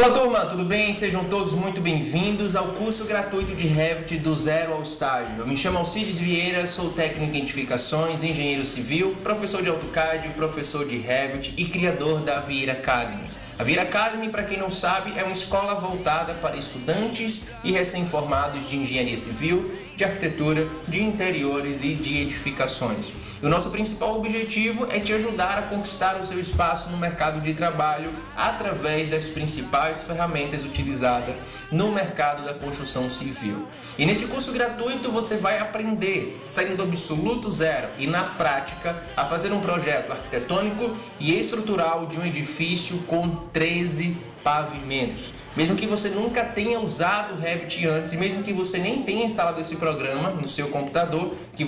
Fala turma, tudo bem? Sejam todos muito bem-vindos ao curso gratuito de Revit do zero ao estágio. Eu me chamo Alcides Vieira, sou técnico em edificações, engenheiro civil, professor de AutoCAD, professor de Revit e criador da Vieira Academy. A Vieira Academy, para quem não sabe, é uma escola voltada para estudantes e recém-formados de engenharia civil, de arquitetura, de interiores e de edificações. E o nosso principal objetivo é te ajudar a conquistar o seu espaço no mercado de trabalho através das principais ferramentas utilizadas no mercado da construção civil. E nesse curso gratuito você vai aprender, saindo do absoluto zero e na prática, a fazer um projeto arquitetônico e estrutural de um edifício com 13 pavimentos. Mesmo que você nunca tenha usado o Revit antes e mesmo que você nem tenha instalado esse programa no seu computador, que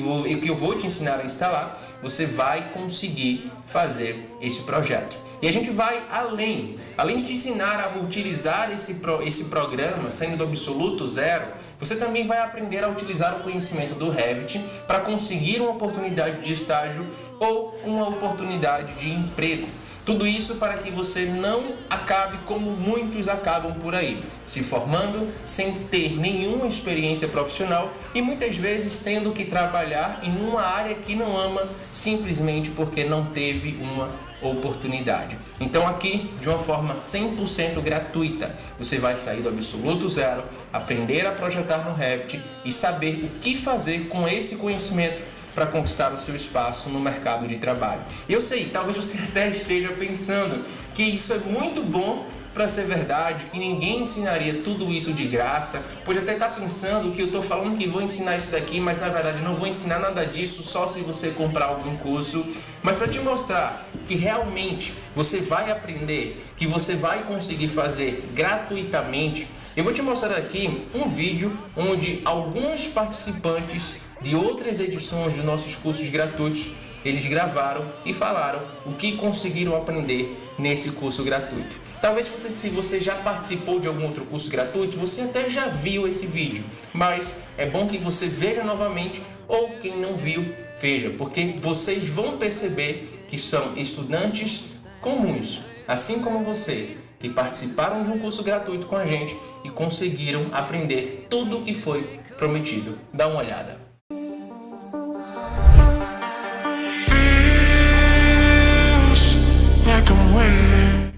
eu vou te ensinar a instalar, você vai conseguir fazer esse projeto. E a gente vai além de te ensinar a utilizar esse programa, saindo do absoluto zero, você também vai aprender a utilizar o conhecimento do Revit para conseguir uma oportunidade de estágio ou uma oportunidade de emprego. Tudo isso para que você não acabe como muitos acabam por aí, se formando sem ter nenhuma experiência profissional e muitas vezes tendo que trabalhar em uma área que não ama simplesmente porque não teve uma oportunidade. Então aqui, de uma forma 100% gratuita, você vai sair do absoluto zero, aprender a projetar no Revit e saber o que fazer com esse conhecimento para conquistar o seu espaço no mercado de trabalho. Eu sei, talvez você até esteja pensando que isso é muito bom para ser verdade, que ninguém ensinaria tudo isso de graça. Pode até estar pensando que eu estou falando que vou ensinar isso daqui, mas na verdade não vou ensinar nada disso só se você comprar algum curso. Mas para te mostrar que realmente você vai aprender, que você vai conseguir fazer gratuitamente, eu vou te mostrar aqui um vídeo onde alguns participantes de outras edições dos nossos cursos gratuitos, eles gravaram e falaram o que conseguiram aprender nesse curso gratuito. Talvez se você já participou de algum outro curso gratuito, você até já viu esse vídeo, mas é bom que você veja novamente ou quem não viu, veja, porque vocês vão perceber que são estudantes comuns, assim como você, que participaram de um curso gratuito com a gente e conseguiram aprender tudo o que foi prometido. Dá uma olhada.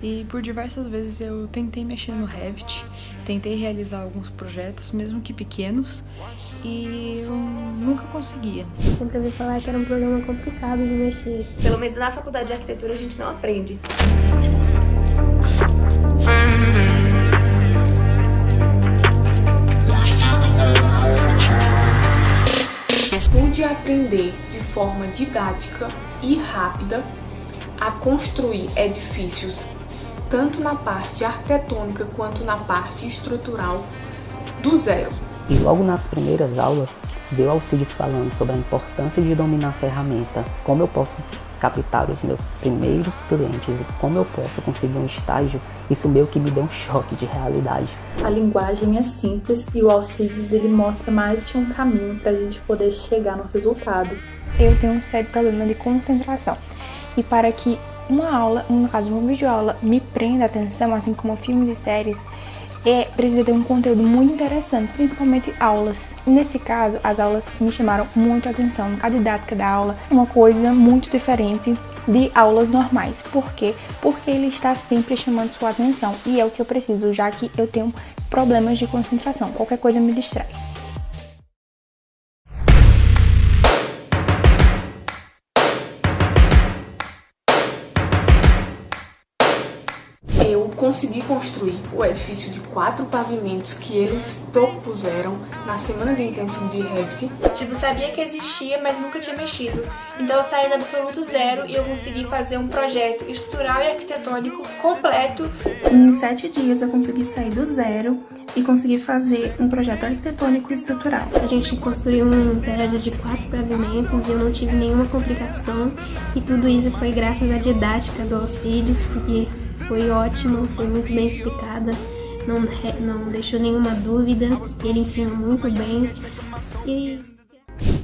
E por diversas vezes eu tentei mexer no Revit, tentei realizar alguns projetos, mesmo que pequenos, e eu nunca conseguia. Sempre ouvi falar que era um programa complicado de mexer. Pelo menos na faculdade de arquitetura a gente não aprende. Pude aprender de forma didática e rápida a construir edifícios tanto na parte arquitetônica quanto na parte estrutural do zero. E logo nas primeiras aulas, deu Alcides falando sobre a importância de dominar a ferramenta, como eu posso captar os meus primeiros clientes e como eu posso conseguir um estágio. Isso meio que me deu um choque de realidade. A linguagem é simples e o Alcides ele mostra mais de um caminho para a gente poder chegar no resultado. Eu tenho um sério problema de concentração e para que uma aula, no caso uma videoaula, me prenda a atenção, assim como filmes e séries, precisa ter um conteúdo muito interessante, principalmente aulas. Nesse caso, as aulas me chamaram muito a atenção. A didática da aula é uma coisa muito diferente de aulas normais. Por quê? Porque ele está sempre chamando sua atenção e é o que eu preciso, já que eu tenho problemas de concentração. Qualquer coisa me distrai. Eu consegui construir o edifício de 4 pavimentos que eles propuseram na semana de intensivo de Revit. Sabia que existia, mas nunca tinha mexido. Então eu saí do absoluto zero e eu consegui fazer um projeto estrutural e arquitetônico completo. Em 7 dias eu consegui sair do zero e consegui fazer um projeto arquitetônico e estrutural. A gente construiu um prédio de 4 pavimentos e eu não tive nenhuma complicação. E tudo isso foi graças à didática do Alcides, porque foi ótimo, foi muito bem explicada, não deixou nenhuma dúvida, ele ensinou muito bem.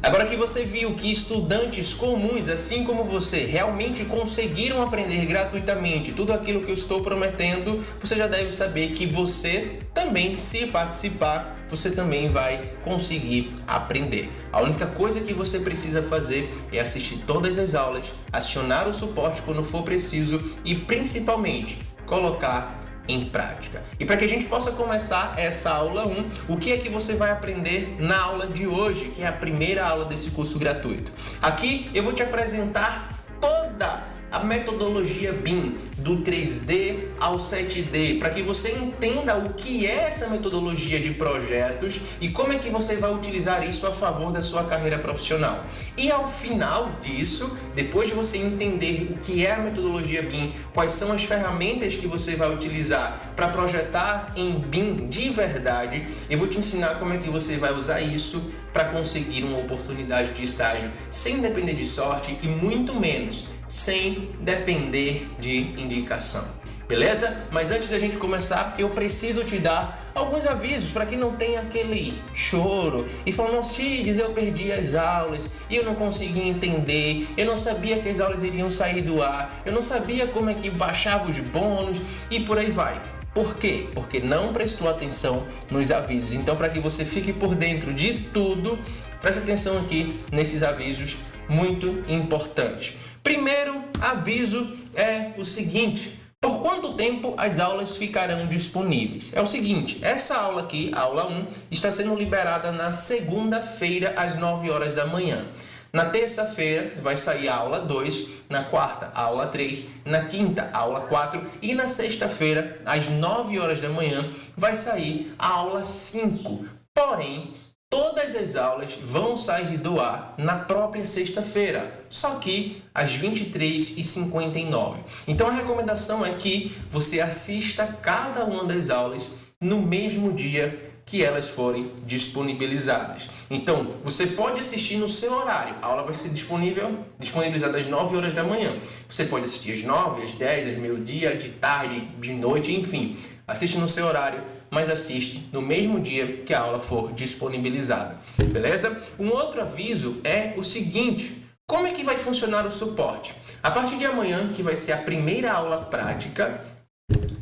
Agora que você viu que estudantes comuns, assim como você, realmente conseguiram aprender gratuitamente tudo aquilo que eu estou prometendo, você já deve saber que você também, se participar, você também vai conseguir aprender. A única coisa que você precisa fazer é assistir todas as aulas, acionar o suporte quando for preciso e, principalmente, colocar em prática. E para que a gente possa começar essa aula 1, o que é que você vai aprender na aula de hoje, que é a primeira aula desse curso gratuito? Aqui eu vou te apresentar toda a metodologia BIM, do 3D ao 7D, para que você entenda o que é essa metodologia de projetos e como é que você vai utilizar isso a favor da sua carreira profissional. E ao final disso, depois de você entender o que é a metodologia BIM, quais são as ferramentas que você vai utilizar para projetar em BIM de verdade, eu vou te ensinar como é que você vai usar isso para conseguir uma oportunidade de estágio sem depender de sorte e muito menos sem depender de indicação. Beleza? Mas antes da gente começar, eu preciso te dar alguns avisos para que não tenha aquele choro e falar: não, Cides, eu perdi as aulas e eu não consegui entender, eu não sabia que as aulas iriam sair do ar, eu não sabia como é que baixava os bônus e por aí vai. Por quê? Porque não prestou atenção nos avisos. Então, para que você fique por dentro de tudo, preste atenção aqui nesses avisos muito importantes. Primeiro aviso é o seguinte: por quanto tempo as aulas ficarão disponíveis? É o seguinte, essa aula aqui, a aula 1, está sendo liberada na segunda-feira às 9 horas da manhã. Na terça-feira vai sair a aula 2, na quarta a aula 3, na quinta a aula 4 e na sexta-feira às 9 horas da manhã vai sair a aula 5. Porém, todas as aulas vão sair do ar na própria sexta-feira, só que às 23h59. Então a recomendação é que você assista cada uma das aulas no mesmo dia que elas forem disponibilizadas. Então, você pode assistir no seu horário. A aula vai ser disponibilizada às 9 horas da manhã. Você pode assistir às 9, às 10, às meio-dia, de tarde, de noite, enfim. Assiste no seu horário, mas assiste no mesmo dia que a aula for disponibilizada. Beleza? Um outro aviso é o seguinte: como é que vai funcionar o suporte? A partir de amanhã, que vai ser a primeira aula prática,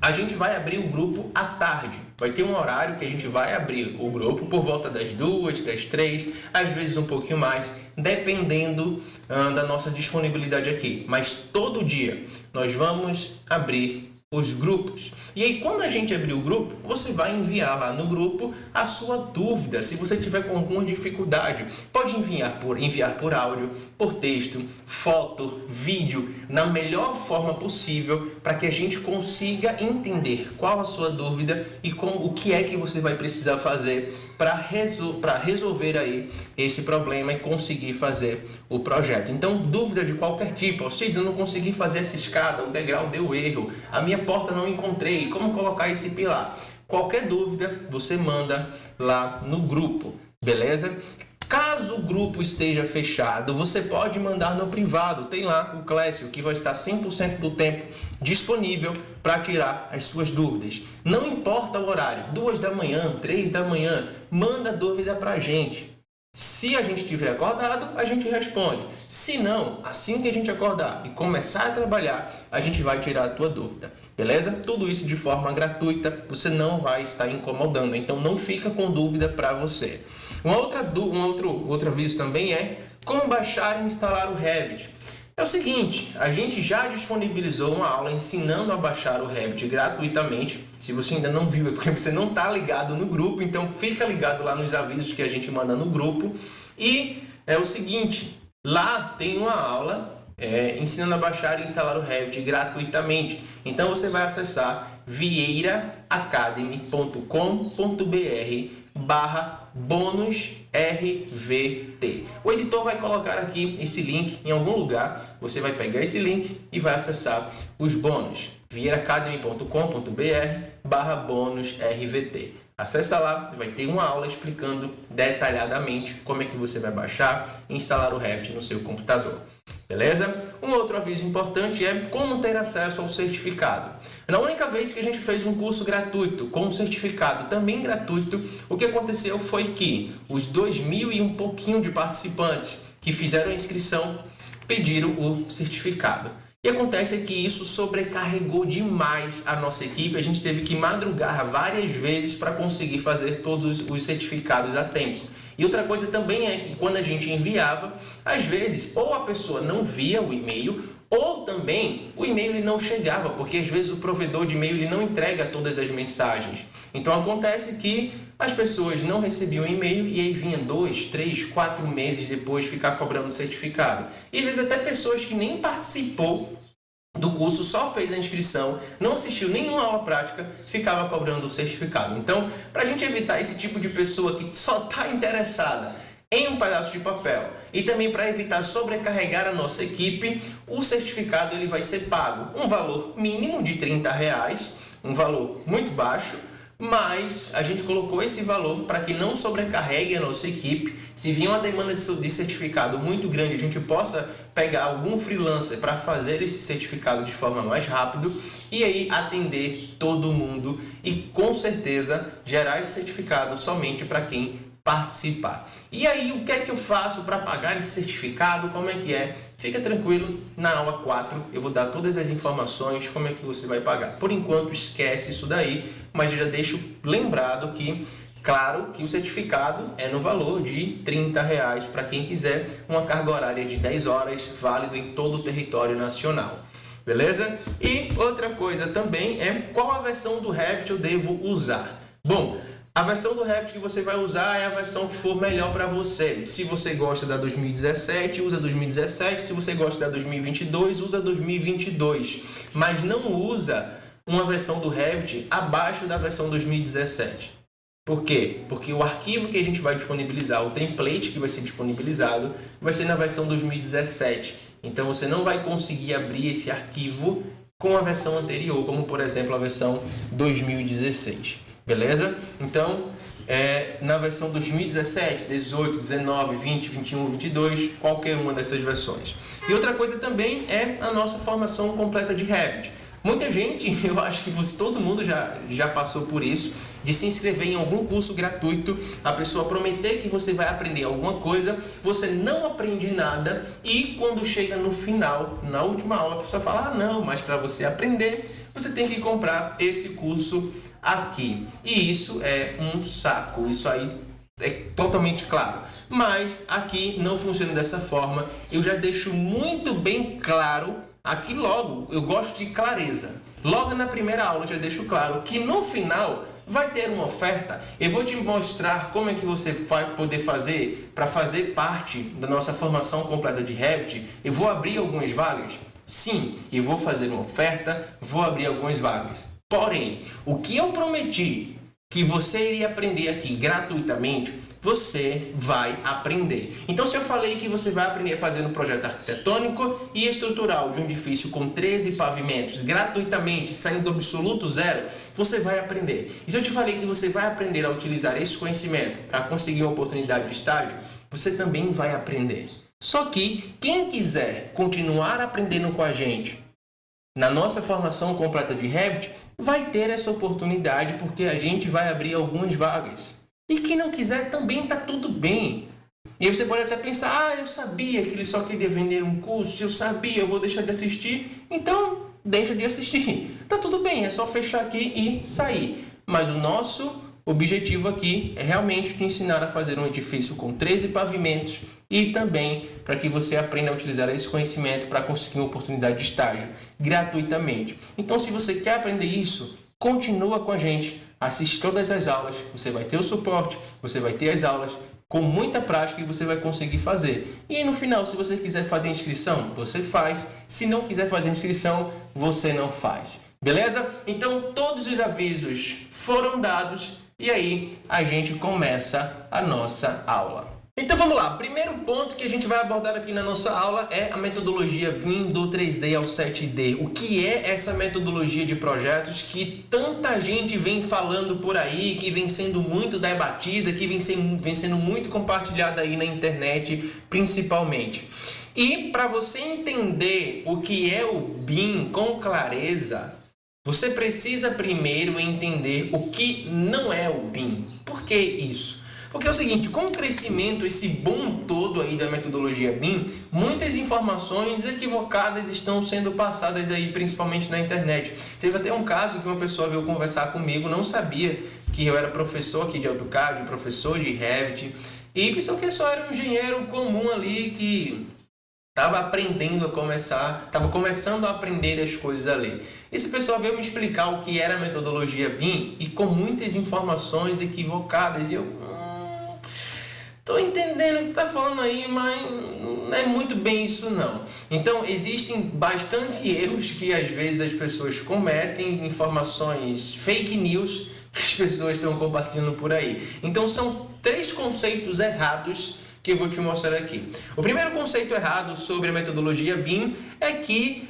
a gente vai abrir o grupo à tarde. Vai ter um horário que a gente vai abrir o grupo por volta das 2, das 3, às vezes um pouquinho mais, dependendo da nossa disponibilidade aqui. Mas todo dia nós vamos abrir os grupos. E aí, quando a gente abrir o grupo, você vai enviar lá no grupo a sua dúvida. Se você tiver com alguma dificuldade, pode enviar por áudio, por texto, foto, vídeo, na melhor forma possível, para que a gente consiga entender qual a sua dúvida e o que é que você vai precisar fazer para resolver aí esse problema e conseguir fazer o projeto. Então, dúvida de qualquer tipo: Cides, eu não consegui fazer essa escada, o degrau deu erro, a minha porta não encontrei, como colocar esse pilar? Qualquer dúvida, você manda lá no grupo, beleza? Caso o grupo esteja fechado, você pode mandar no privado. Tem lá o Clécio, que vai estar 100% do tempo disponível para tirar as suas dúvidas. Não importa o horário, 2 da manhã, 3 da manhã, manda dúvida para a gente. Se a gente estiver acordado, a gente responde. Se não, assim que a gente acordar e começar a trabalhar, a gente vai tirar a tua dúvida. Beleza? Tudo isso de forma gratuita, você não vai estar incomodando. Então não fica com dúvida para você. Um outro aviso também é como baixar e instalar o Revit. É o seguinte, a gente já disponibilizou uma aula ensinando a baixar o Revit gratuitamente. Se você ainda não viu, é porque você não está ligado no grupo, então fica ligado lá nos avisos que a gente manda no grupo. E é o seguinte, lá tem uma aula ensinando a baixar e instalar o Revit gratuitamente. Então você vai acessar vieiraacademy.com.br/bônusRVT. O editor vai colocar aqui esse link em algum lugar. Você vai pegar esse link e vai acessar os bônus. vieiraacademy.com.br/bônusRVT. Acessa lá, vai ter uma aula explicando detalhadamente como é que você vai baixar e instalar o Revit no seu computador. Beleza? Um outro aviso importante é como ter acesso ao certificado. Na única vez que a gente fez um curso gratuito com um certificado também gratuito, o que aconteceu foi que os 2.000 e um pouquinho de participantes que fizeram a inscrição pediram o certificado. E acontece que isso sobrecarregou demais a nossa equipe, a gente teve que madrugar várias vezes para conseguir fazer todos os certificados a tempo. E outra coisa também é que quando a gente enviava, às vezes ou a pessoa não via o e-mail, ou também o e-mail ele não chegava, porque às vezes o provedor de e-mail ele não entrega todas as mensagens. Então acontece que as pessoas não recebiam e-mail e aí vinha 2, 3, 4 meses depois ficar cobrando o certificado. E às vezes até pessoas que nem participou do curso, só fez a inscrição, não assistiu nenhuma aula prática, ficava cobrando o certificado. Então, para a gente evitar esse tipo de pessoa que só está interessada em um pedaço de papel e também para evitar sobrecarregar a nossa equipe, o certificado ele vai ser pago um valor mínimo de R$30, um valor muito baixo, mas a gente colocou esse valor para que não sobrecarregue a nossa equipe. Se vier uma demanda de certificado muito grande, a gente possa pegar algum freelancer para fazer esse certificado de forma mais rápida e aí atender todo mundo e com certeza gerar esse certificado somente para quem participar. E aí, o que é que eu faço para pagar esse certificado? Como é que é? Fica tranquilo, na aula 4 eu vou dar todas as informações, como é que você vai pagar. Por enquanto, esquece isso daí, mas eu já deixo lembrado que, claro, que o certificado é no valor de R$30 para quem quiser, uma carga horária de 10 horas, válido em todo o território nacional. Beleza? E outra coisa também é qual a versão do Revit eu devo usar. Bom, a versão do Revit que você vai usar é a versão que for melhor para você. Se você gosta da 2017, usa 2017. Se você gosta da 2022, usa 2022. Mas não usa uma versão do Revit abaixo da versão 2017. Por quê? Porque o arquivo que a gente vai disponibilizar, o template que vai ser disponibilizado, vai ser na versão 2017. Então você não vai conseguir abrir esse arquivo com a versão anterior, como por exemplo a versão 2016. Beleza? Então, na versão 2017, 18, 19, 20, 21, 22, qualquer uma dessas versões. E outra coisa também é a nossa formação completa de Revit. Muita gente, eu acho que todo mundo já passou por isso, de se inscrever em algum curso gratuito, a pessoa prometer que você vai aprender alguma coisa, você não aprende nada e quando chega no final, na última aula, a pessoa fala, não, mas para você aprender, você tem que comprar esse curso aqui. E isso é um saco, isso aí é totalmente claro. Mas aqui não funciona dessa forma, eu já deixo muito bem claro. Aqui logo, eu gosto de clareza. Logo na primeira aula eu já deixo claro que no final vai ter uma oferta. Eu vou te mostrar como é que você vai poder fazer para fazer parte da nossa formação completa de Revit. Eu vou abrir algumas vagas. Sim, eu vou fazer uma oferta, vou abrir algumas vagas. Porém, o que eu prometi que você iria aprender aqui gratuitamente, você vai aprender. Então, se eu falei que você vai aprender a fazer um projeto arquitetônico e estrutural de um edifício com 13 pavimentos gratuitamente, saindo do absoluto zero, você vai aprender. E se eu te falei que você vai aprender a utilizar esse conhecimento para conseguir uma oportunidade de estágio, você também vai aprender. Só que quem quiser continuar aprendendo com a gente na nossa formação completa de Revit, vai ter essa oportunidade porque a gente vai abrir algumas vagas. E quem não quiser também está tudo bem. E aí você pode até pensar, eu sabia que ele só queria vender um curso, eu sabia, eu vou deixar de assistir, então deixa de assistir. Tá tudo bem, é só fechar aqui e sair. Mas o nosso objetivo aqui é realmente te ensinar a fazer um edifício com 13 pavimentos e também para que você aprenda a utilizar esse conhecimento para conseguir uma oportunidade de estágio gratuitamente. Então, se você quer aprender isso, continua com a gente, assiste todas as aulas, você vai ter o suporte, você vai ter as aulas com muita prática e você vai conseguir fazer. E no final, se você quiser fazer inscrição, você faz. Se não quiser fazer inscrição, você não faz. Beleza? Então, todos os avisos foram dados e aí a gente começa a nossa aula. Então vamos lá, primeiro ponto que a gente vai abordar aqui na nossa aula é a metodologia BIM do 3D ao 7D. O que é essa metodologia de projetos que tanta gente vem falando por aí, que vem sendo muito debatida, que vem sendo muito compartilhada aí na internet, principalmente. E para você entender o que é o BIM com clareza, você precisa primeiro entender o que não é o BIM. Por que isso? Porque é o seguinte, com o crescimento, esse boom todo aí da metodologia BIM, muitas informações equivocadas estão sendo passadas aí, principalmente na internet. Teve até um caso que uma pessoa veio conversar comigo, não sabia que eu era professor aqui de AutoCAD, professor de Revit, e pensou que eu só era um engenheiro comum ali que estava começando a aprender as coisas ali. Esse pessoal veio me explicar o que era a metodologia BIM e com muitas informações equivocadas. E eu tô entendendo o que tá falando aí, mas não é muito bem isso não. Então, existem bastante erros que às vezes as pessoas cometem, informações fake news que as pessoas estão compartilhando por aí. Então, são 3 conceitos errados que eu vou te mostrar aqui. O primeiro conceito errado sobre a metodologia BIM é que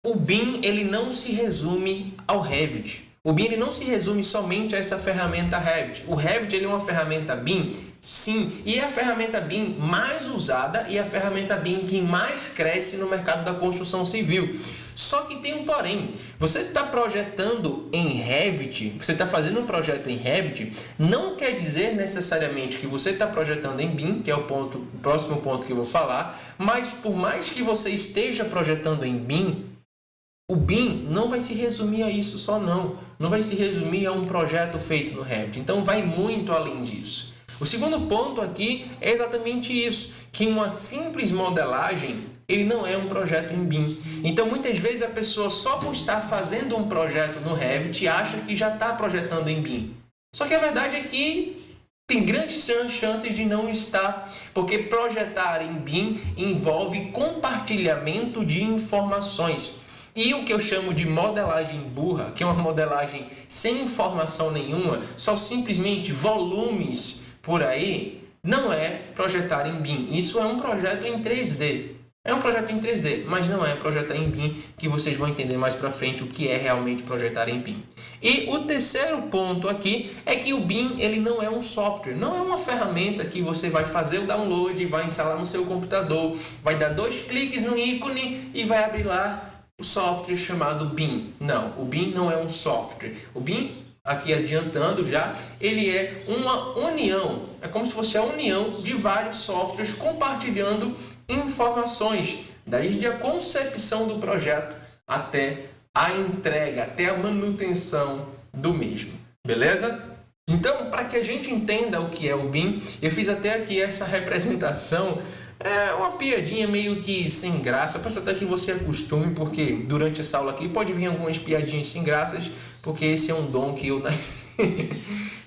o BIM ele não se resume ao Revit. O BIM ele não se resume somente a essa ferramenta Revit. O Revit ele é uma ferramenta BIM, sim, e é a ferramenta BIM mais usada e a ferramenta BIM que mais cresce no mercado da construção civil. Só que tem um porém. Você está projetando em Revit, você está fazendo um projeto em Revit, não quer dizer necessariamente que você está projetando em BIM, que é o próximo ponto que eu vou falar, mas por mais que você esteja projetando em BIM, o BIM não vai se resumir a isso só não. Não vai se resumir a um projeto feito no Revit. Então vai muito além disso. O segundo ponto aqui é exatamente isso, que uma simples modelagem ele não é um projeto em BIM. Então muitas vezes a pessoa só por estar fazendo um projeto no Revit acha que já está projetando em BIM. Só que a verdade é que tem grandes chances de não estar, porque projetar em BIM envolve compartilhamento de informações. E o que eu chamo de modelagem burra, que é uma modelagem sem informação nenhuma, só simplesmente volumes por aí, não é projetar em BIM. Isso é um projeto em 3D. É um projeto em 3D, mas não é projetar em BIM, que vocês vão entender mais pra frente o que é realmente projetar em BIM. E o terceiro ponto aqui é que o BIM ele não é um software, não é uma ferramenta que você vai fazer o download, vai instalar no seu computador, vai dar 2 cliques no ícone e vai abrir lá o software chamado BIM. Não, o BIM não é um software. O BIM, aqui adiantando já, ele é uma união. É como se fosse a união de vários softwares compartilhando informações, desde a concepção do projeto até a entrega, até a manutenção do mesmo. Beleza? Então, para que a gente entenda o que é o BIM, eu fiz até aqui essa representação. É uma piadinha meio que sem graça, peço até que você acostume, porque durante essa aula aqui pode vir algumas piadinhas sem graças, porque esse é um dom que eu nasci.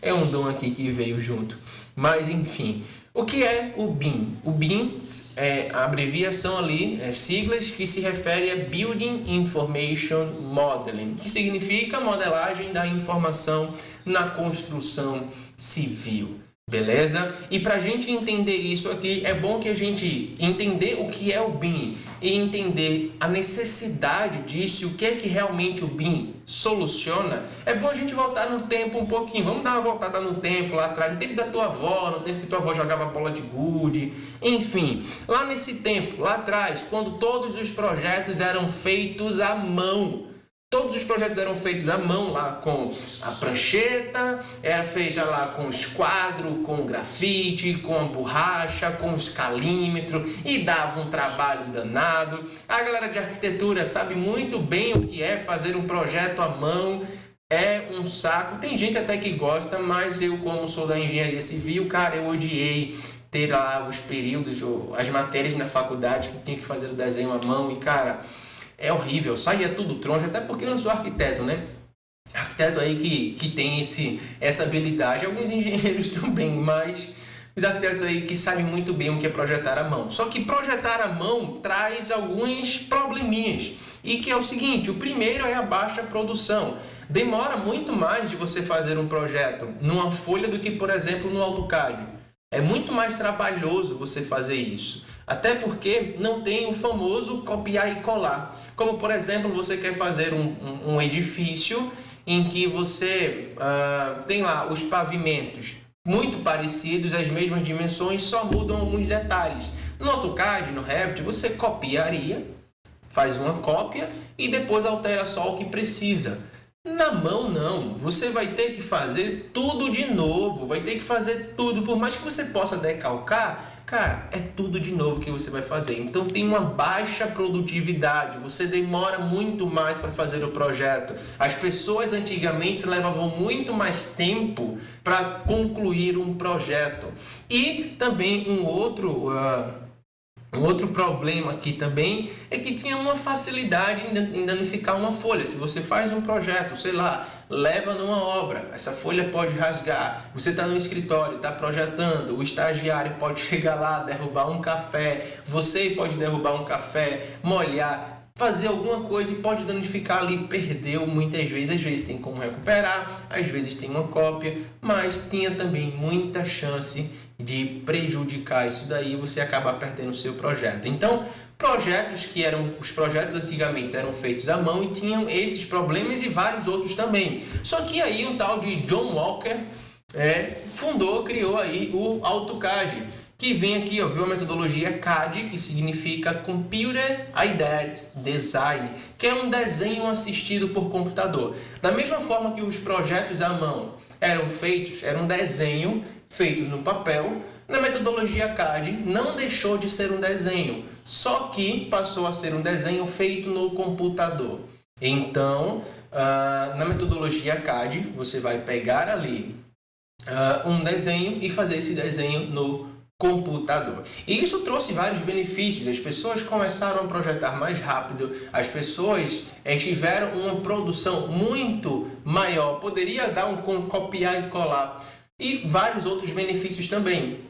É um dom aqui que veio junto. Mas enfim, o que é o BIM? O BIM é a abreviação ali, siglas que se refere a Building Information Modeling, que significa modelagem da informação na construção civil. Beleza? E para a gente entender isso aqui, é bom que a gente entender o que é o BIM e entender a necessidade disso, o que é que realmente o BIM soluciona. É bom a gente voltar no tempo um pouquinho. Vamos dar uma voltada no tempo lá atrás, no tempo da tua avó, no tempo que tua avó jogava bola de gude, enfim. Lá nesse tempo, lá atrás, quando todos os projetos eram feitos à mão. Todos os projetos eram feitos à mão, lá com a prancheta, era feita lá com esquadro, com grafite, com a borracha, com o escalímetro, e dava um trabalho danado. A galera de arquitetura sabe muito bem o que é fazer um projeto à mão, é um saco. Tem gente até que gosta, mas eu, como sou da engenharia civil, cara, eu odiei ter lá os períodos, as matérias na faculdade que tinha que fazer o desenho à mão, e cara, é horrível, saía tudo troncho, até porque eu não sou arquiteto, né? Arquiteto aí que tem essa habilidade, alguns engenheiros também, mas os arquitetos aí que sabem muito bem o que é projetar à mão. Só que projetar à mão traz alguns probleminhas, e que é o seguinte: o primeiro é a baixa produção. Demora muito mais de você fazer um projeto numa folha do que, por exemplo, no AutoCAD. É muito mais trabalhoso você fazer isso. Até porque não tem o famoso copiar e colar. Como, por exemplo, você quer fazer um edifício em que você tem lá os pavimentos. muito parecidos, as mesmas dimensões, só mudam alguns detalhes. No AutoCAD, no Revit, você copiaria, faz uma cópia e depois altera só o que precisa. Na mão, não. Você vai ter que fazer tudo de novo, vai ter que fazer tudo. Por mais que você possa decalcar, cara, é tudo de novo que você vai fazer. Então tem uma baixa produtividade, você demora muito mais para fazer o projeto. As pessoas antigamente levavam muito mais tempo para concluir um projeto. E também um outro problema aqui também é que tinha uma facilidade em danificar uma folha. Se você faz um projeto, sei lá, leva numa obra, essa folha pode rasgar. Você está no escritório, está projetando, o estagiário pode chegar lá, derrubar um café, você pode derrubar um café, molhar, fazer alguma coisa e pode danificar ali, perdeu muitas vezes. Às vezes tem como recuperar, às vezes tem uma cópia, mas tinha também muita chance de prejudicar isso daí, você acaba perdendo o seu projeto. Então, os projetos antigamente eram feitos à mão e tinham esses problemas e vários outros também. Só que aí um tal de John Walker criou aí o AutoCAD, que vem aqui, viu a metodologia CAD, que significa Computer Aided Design, que é um desenho assistido por computador. Da mesma forma que os projetos à mão era um desenho feitos no papel, na metodologia CAD não deixou de ser um desenho, só que passou a ser um desenho feito no computador. Então, na metodologia CAD, você vai pegar ali um desenho e fazer esse desenho no computador. E isso trouxe vários benefícios. As pessoas começaram a projetar mais rápido, as pessoas tiveram uma produção muito maior, poderia dar copiar e colar, e vários outros benefícios também.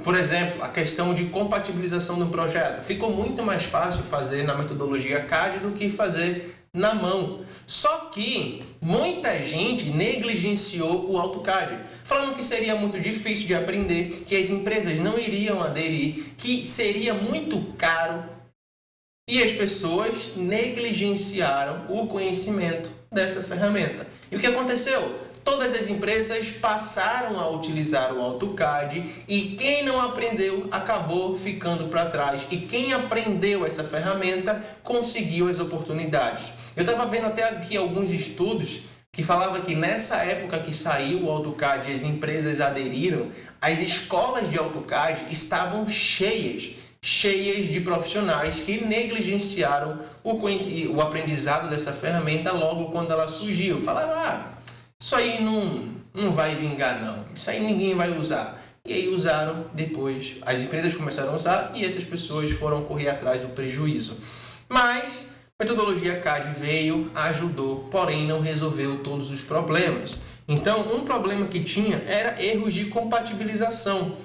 Por exemplo, a questão de compatibilização do projeto. Ficou muito mais fácil fazer na metodologia CAD do que fazer na mão. Só que muita gente negligenciou o AutoCAD, falando que seria muito difícil de aprender, que as empresas não iriam aderir, que seria muito caro. E as pessoas negligenciaram o conhecimento dessa ferramenta. E o que aconteceu? Todas as empresas passaram a utilizar o AutoCAD e quem não aprendeu acabou ficando para trás. E quem aprendeu essa ferramenta conseguiu as oportunidades. Eu estava vendo até aqui alguns estudos que falavam que nessa época que saiu o AutoCAD e as empresas aderiram, as escolas de AutoCAD estavam cheias de profissionais que negligenciaram o aprendizado dessa ferramenta logo quando ela surgiu. Falaram, isso aí não vai vingar não, isso aí ninguém vai usar. E aí usaram depois, as empresas começaram a usar e essas pessoas foram correr atrás do prejuízo. Mas a metodologia CAD veio, ajudou, porém não resolveu todos os problemas. Então, um problema que tinha era erros de compatibilização.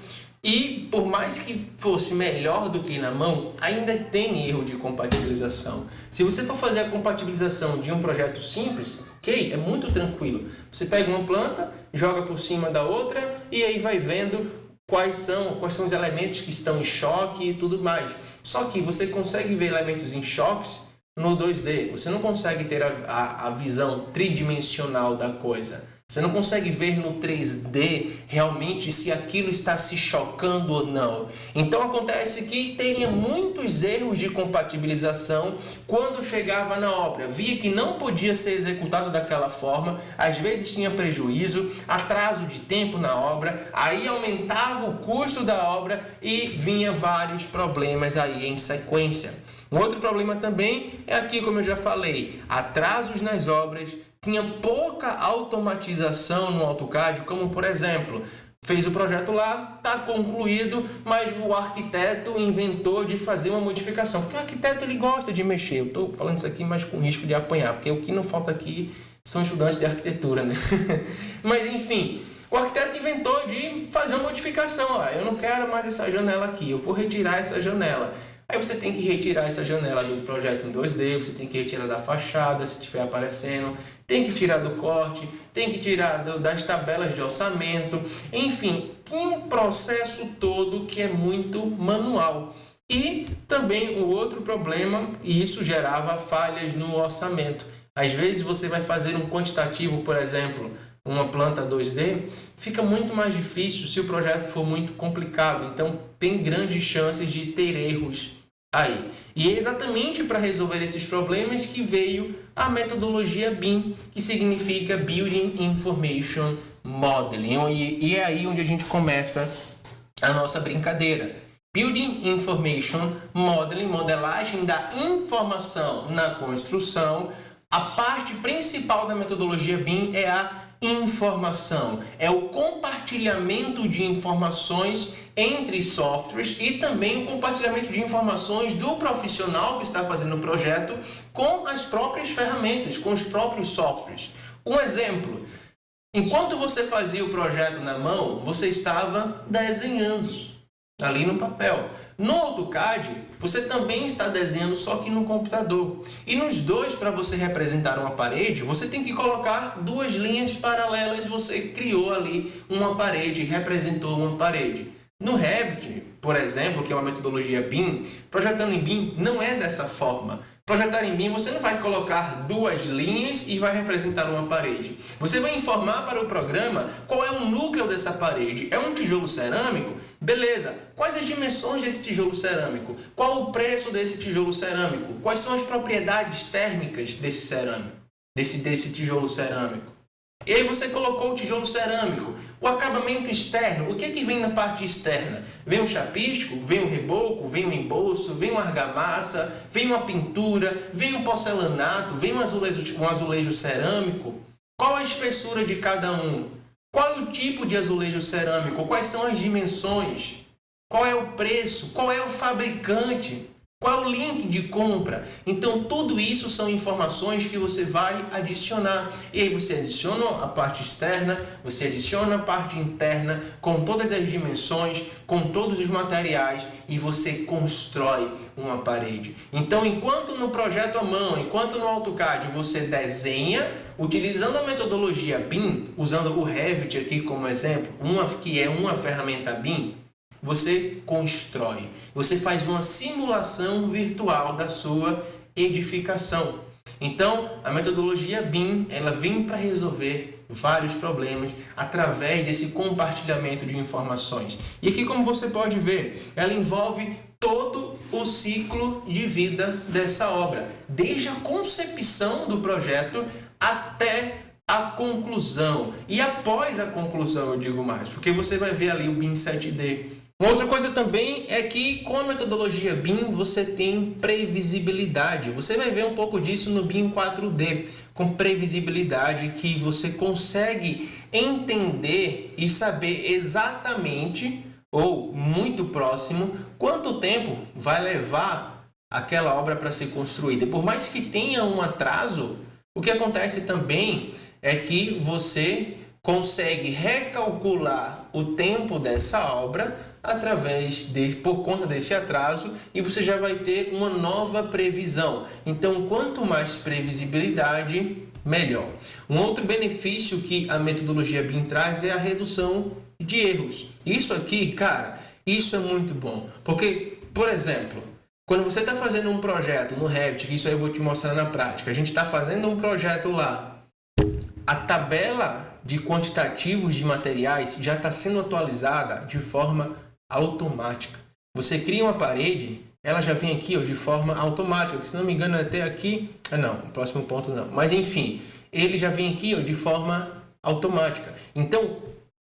E por mais que fosse melhor do que na mão, ainda tem erro de compatibilização. Se você for fazer a compatibilização de um projeto simples, ok, é muito tranquilo. Você pega uma planta, joga por cima da outra e aí vai vendo quais são os elementos que estão em choque e tudo mais. Só que você consegue ver elementos em choques no 2D. Você não consegue ter a visão tridimensional da coisa. Você não consegue ver no 3D realmente se aquilo está se chocando ou não. Então acontece que tinha muitos erros de compatibilização quando chegava na obra. Via que não podia ser executado daquela forma, às vezes tinha prejuízo, atraso de tempo na obra, aí aumentava o custo da obra e vinha vários problemas aí em sequência. Um outro problema também é aqui, como eu já falei, atrasos nas obras, tinha pouca automatização no AutoCAD, como por exemplo, fez o projeto lá, está concluído, mas o arquiteto inventou de fazer uma modificação, porque o arquiteto ele gosta de mexer. Eu estou falando isso aqui, mas com risco de apanhar, porque o que não falta aqui são estudantes de arquitetura, né? Mas enfim, o arquiteto inventou de fazer uma modificação. Eu não quero mais essa janela aqui, eu vou retirar essa janela. Aí você tem que retirar essa janela do projeto em 2D, você tem que retirar da fachada, se estiver aparecendo, tem que tirar do corte, tem que tirar das tabelas de orçamento, enfim, tem um processo todo que é muito manual. E também o outro problema, e isso gerava falhas no orçamento. Às vezes você vai fazer um quantitativo, por exemplo, uma planta 2D, fica muito mais difícil se o projeto for muito complicado. Então, tem grandes chances de ter erros aí. E é exatamente para resolver esses problemas que veio a metodologia BIM, que significa Building Information Modeling. E é aí onde a gente começa a nossa brincadeira. Building Information Modeling, modelagem da informação na construção. A parte principal da metodologia BIM é a informação, é o compartilhamento de informações entre softwares e também o compartilhamento de informações do profissional que está fazendo o projeto com as próprias ferramentas, com os próprios softwares. Um exemplo, enquanto você fazia o projeto na mão, você estava desenhando ali no papel. No AutoCAD, você também está desenhando, só que no computador. E nos dois, para você representar uma parede, você tem que colocar duas linhas paralelas. Você criou ali uma parede, representou uma parede. No Revit, por exemplo, que é uma metodologia BIM, projetando em BIM não é dessa forma. Projetar em BIM, você não vai colocar duas linhas e vai representar uma parede. Você vai informar para o programa qual é o núcleo dessa parede. É um tijolo cerâmico? Beleza. Quais as dimensões desse tijolo cerâmico? Qual o preço desse tijolo cerâmico? Quais são as propriedades térmicas desse cerâmico? Desse tijolo cerâmico? E aí você colocou o tijolo cerâmico. O acabamento externo, o que vem na parte externa? Vem um chapisco, vem um reboco, vem um embolso, vem uma argamassa, vem uma pintura, vem um porcelanato, vem um azulejo cerâmico. Qual a espessura de cada um? Qual é o tipo de azulejo cerâmico? Quais são as dimensões? Qual é o preço? Qual é o fabricante? Qual é o link de compra? Então, tudo isso são informações que você vai adicionar. E aí você adiciona a parte externa, você adiciona a parte interna, com todas as dimensões, com todos os materiais, e você constrói uma parede. Então, enquanto no projeto à mão, enquanto no AutoCAD você desenha, utilizando a metodologia BIM, usando o Revit aqui como exemplo, que é uma ferramenta BIM, você constrói, você faz uma simulação virtual da sua edificação. Então, a metodologia BIM, ela vem para resolver vários problemas através desse compartilhamento de informações. E aqui, como você pode ver, ela envolve todo o ciclo de vida dessa obra, desde a concepção do projeto até a conclusão. E após a conclusão, eu digo mais, porque você vai ver ali o BIM 7D. Uma outra coisa também é que com a metodologia BIM você tem previsibilidade. Você vai ver um pouco disso no BIM 4D, com previsibilidade, que você consegue entender e saber exatamente, ou muito próximo, quanto tempo vai levar aquela obra para ser construída. Por mais que tenha um atraso, o que acontece também é que você consegue recalcular o tempo dessa obra por conta desse atraso, e você já vai ter uma nova previsão. Então, quanto mais previsibilidade, melhor. Um outro benefício que a metodologia BIM traz é a redução de erros. Isso aqui, cara, isso é muito bom. Porque, por exemplo, quando você está fazendo um projeto no Revit, que isso aí eu vou te mostrar na prática, a gente está fazendo um projeto lá, a tabela de quantitativos de materiais já está sendo atualizada de forma automática. Você cria uma parede, ela já vem aqui de forma automática, que se não me engano até aqui, não, o próximo ponto não, mas enfim, ele já vem aqui de forma automática. Então,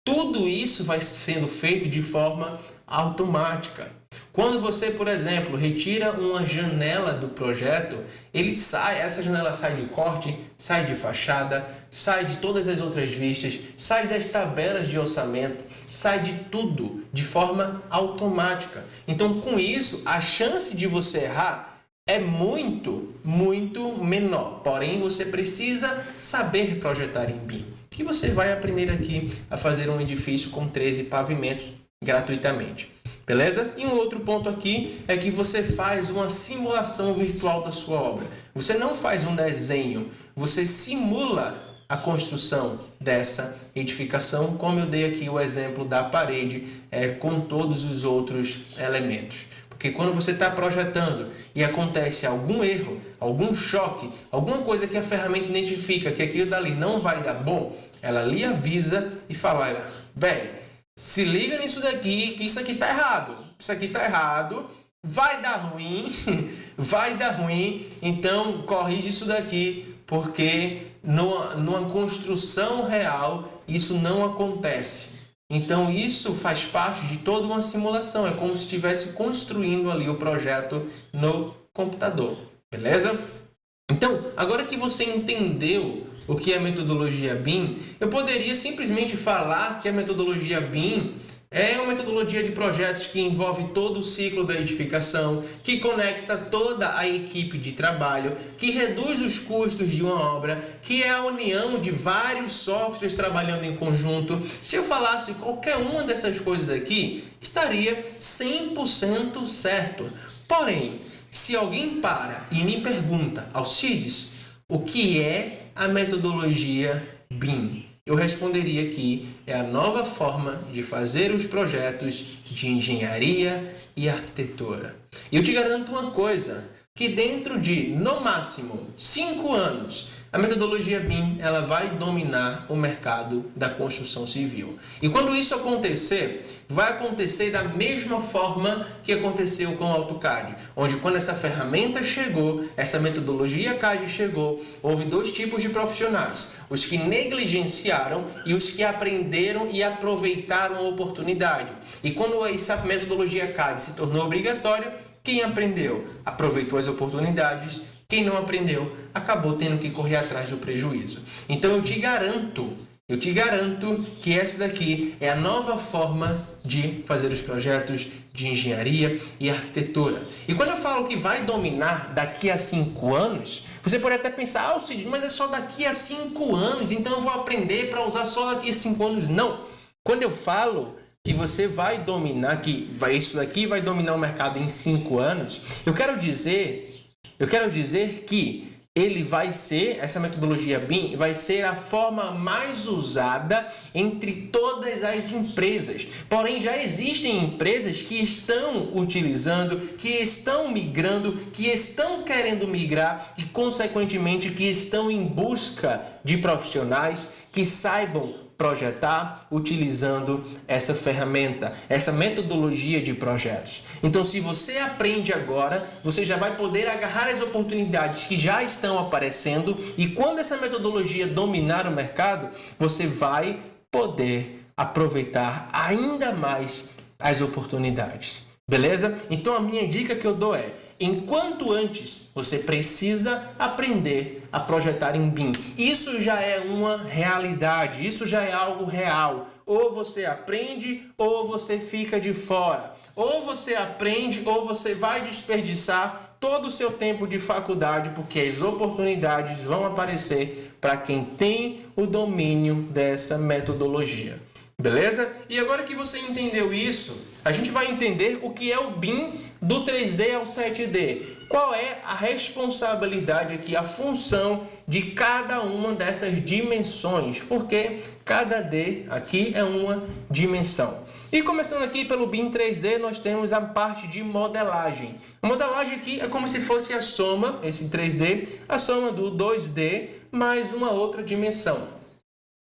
tudo isso vai sendo feito de forma automática. Quando você, por exemplo, retira uma janela do projeto, essa janela sai de corte, sai de fachada, sai de todas as outras vistas, sai das tabelas de orçamento, sai de tudo de forma automática. Então, com isso, a chance de você errar é muito, muito menor. Porém, você precisa saber projetar em BIM, que você vai aprender aqui a fazer um edifício com 13 pavimentos gratuitamente. Beleza? E um outro ponto aqui é que você faz uma simulação virtual da sua obra. Você não faz um desenho, você simula a construção dessa edificação, como eu dei aqui o exemplo da parede, com todos os outros elementos. Porque quando você está projetando e acontece algum erro, algum choque, alguma coisa que a ferramenta identifica que aquilo dali não vai dar bom, ela lhe avisa e fala, olha, velho, se liga nisso daqui, que isso aqui tá errado. Isso aqui tá errado, vai dar ruim, então corrige isso daqui, porque numa construção real isso não acontece. Então isso faz parte de toda uma simulação, é como se estivesse construindo ali o projeto no computador, beleza? Então, agora que você entendeu o que é a metodologia BIM, eu poderia simplesmente falar que a metodologia BIM é uma metodologia de projetos que envolve todo o ciclo da edificação, que conecta toda a equipe de trabalho, que reduz os custos de uma obra, que é a união de vários softwares trabalhando em conjunto. Se eu falasse qualquer uma dessas coisas aqui, estaria 100% certo. Porém, se alguém para e me pergunta, Alcides, o que é a metodologia BIM? Eu responderia que é a nova forma de fazer os projetos de engenharia e arquitetura. E eu te garanto uma coisa, que dentro de, no máximo, 5 anos, a metodologia BIM ela vai dominar o mercado da construção civil. E quando isso acontecer, vai acontecer da mesma forma que aconteceu com o AutoCAD, onde quando essa ferramenta chegou, essa metodologia CAD chegou, houve 2 tipos de profissionais, os que negligenciaram e os que aprenderam e aproveitaram a oportunidade. E quando essa metodologia CAD se tornou obrigatória, quem aprendeu aproveitou as oportunidades, quem não aprendeu acabou tendo que correr atrás do prejuízo. Então eu te garanto que essa daqui é a nova forma de fazer os projetos de engenharia e arquitetura. E quando eu falo que vai dominar daqui a 5 anos, você pode até pensar, Cid, mas é só daqui a 5 anos, então eu vou aprender para usar só daqui a 5 anos. Não. Quando eu falo que você vai dominar, isso daqui vai dominar o mercado em 5 anos, eu quero dizer que essa metodologia BIM vai ser a forma mais usada entre todas as empresas. Porém, já existem empresas que estão utilizando, que estão migrando, que estão querendo migrar e, consequentemente, que estão em busca de profissionais que saibam projetar utilizando essa ferramenta, essa metodologia de projetos. Então, se você aprende agora, você já vai poder agarrar as oportunidades que já estão aparecendo e quando essa metodologia dominar o mercado, você vai poder aproveitar ainda mais as oportunidades. Beleza? Então, a minha dica que eu dou é, enquanto antes, você precisa aprender a projetar em BIM. Isso já é uma realidade, isso já é algo real. Ou você aprende, ou você fica de fora. Ou você aprende, ou você vai desperdiçar todo o seu tempo de faculdade, porque as oportunidades vão aparecer para quem tem o domínio dessa metodologia. Beleza? E agora que você entendeu isso, a gente vai entender o que é o BIM do 3D ao 7D. Qual é a responsabilidade aqui, a função de cada uma dessas dimensões, porque cada D aqui é uma dimensão. E começando aqui pelo BIM 3D, nós temos a parte de modelagem. A modelagem aqui é como se fosse a soma, esse 3D, a soma do 2D mais uma outra dimensão.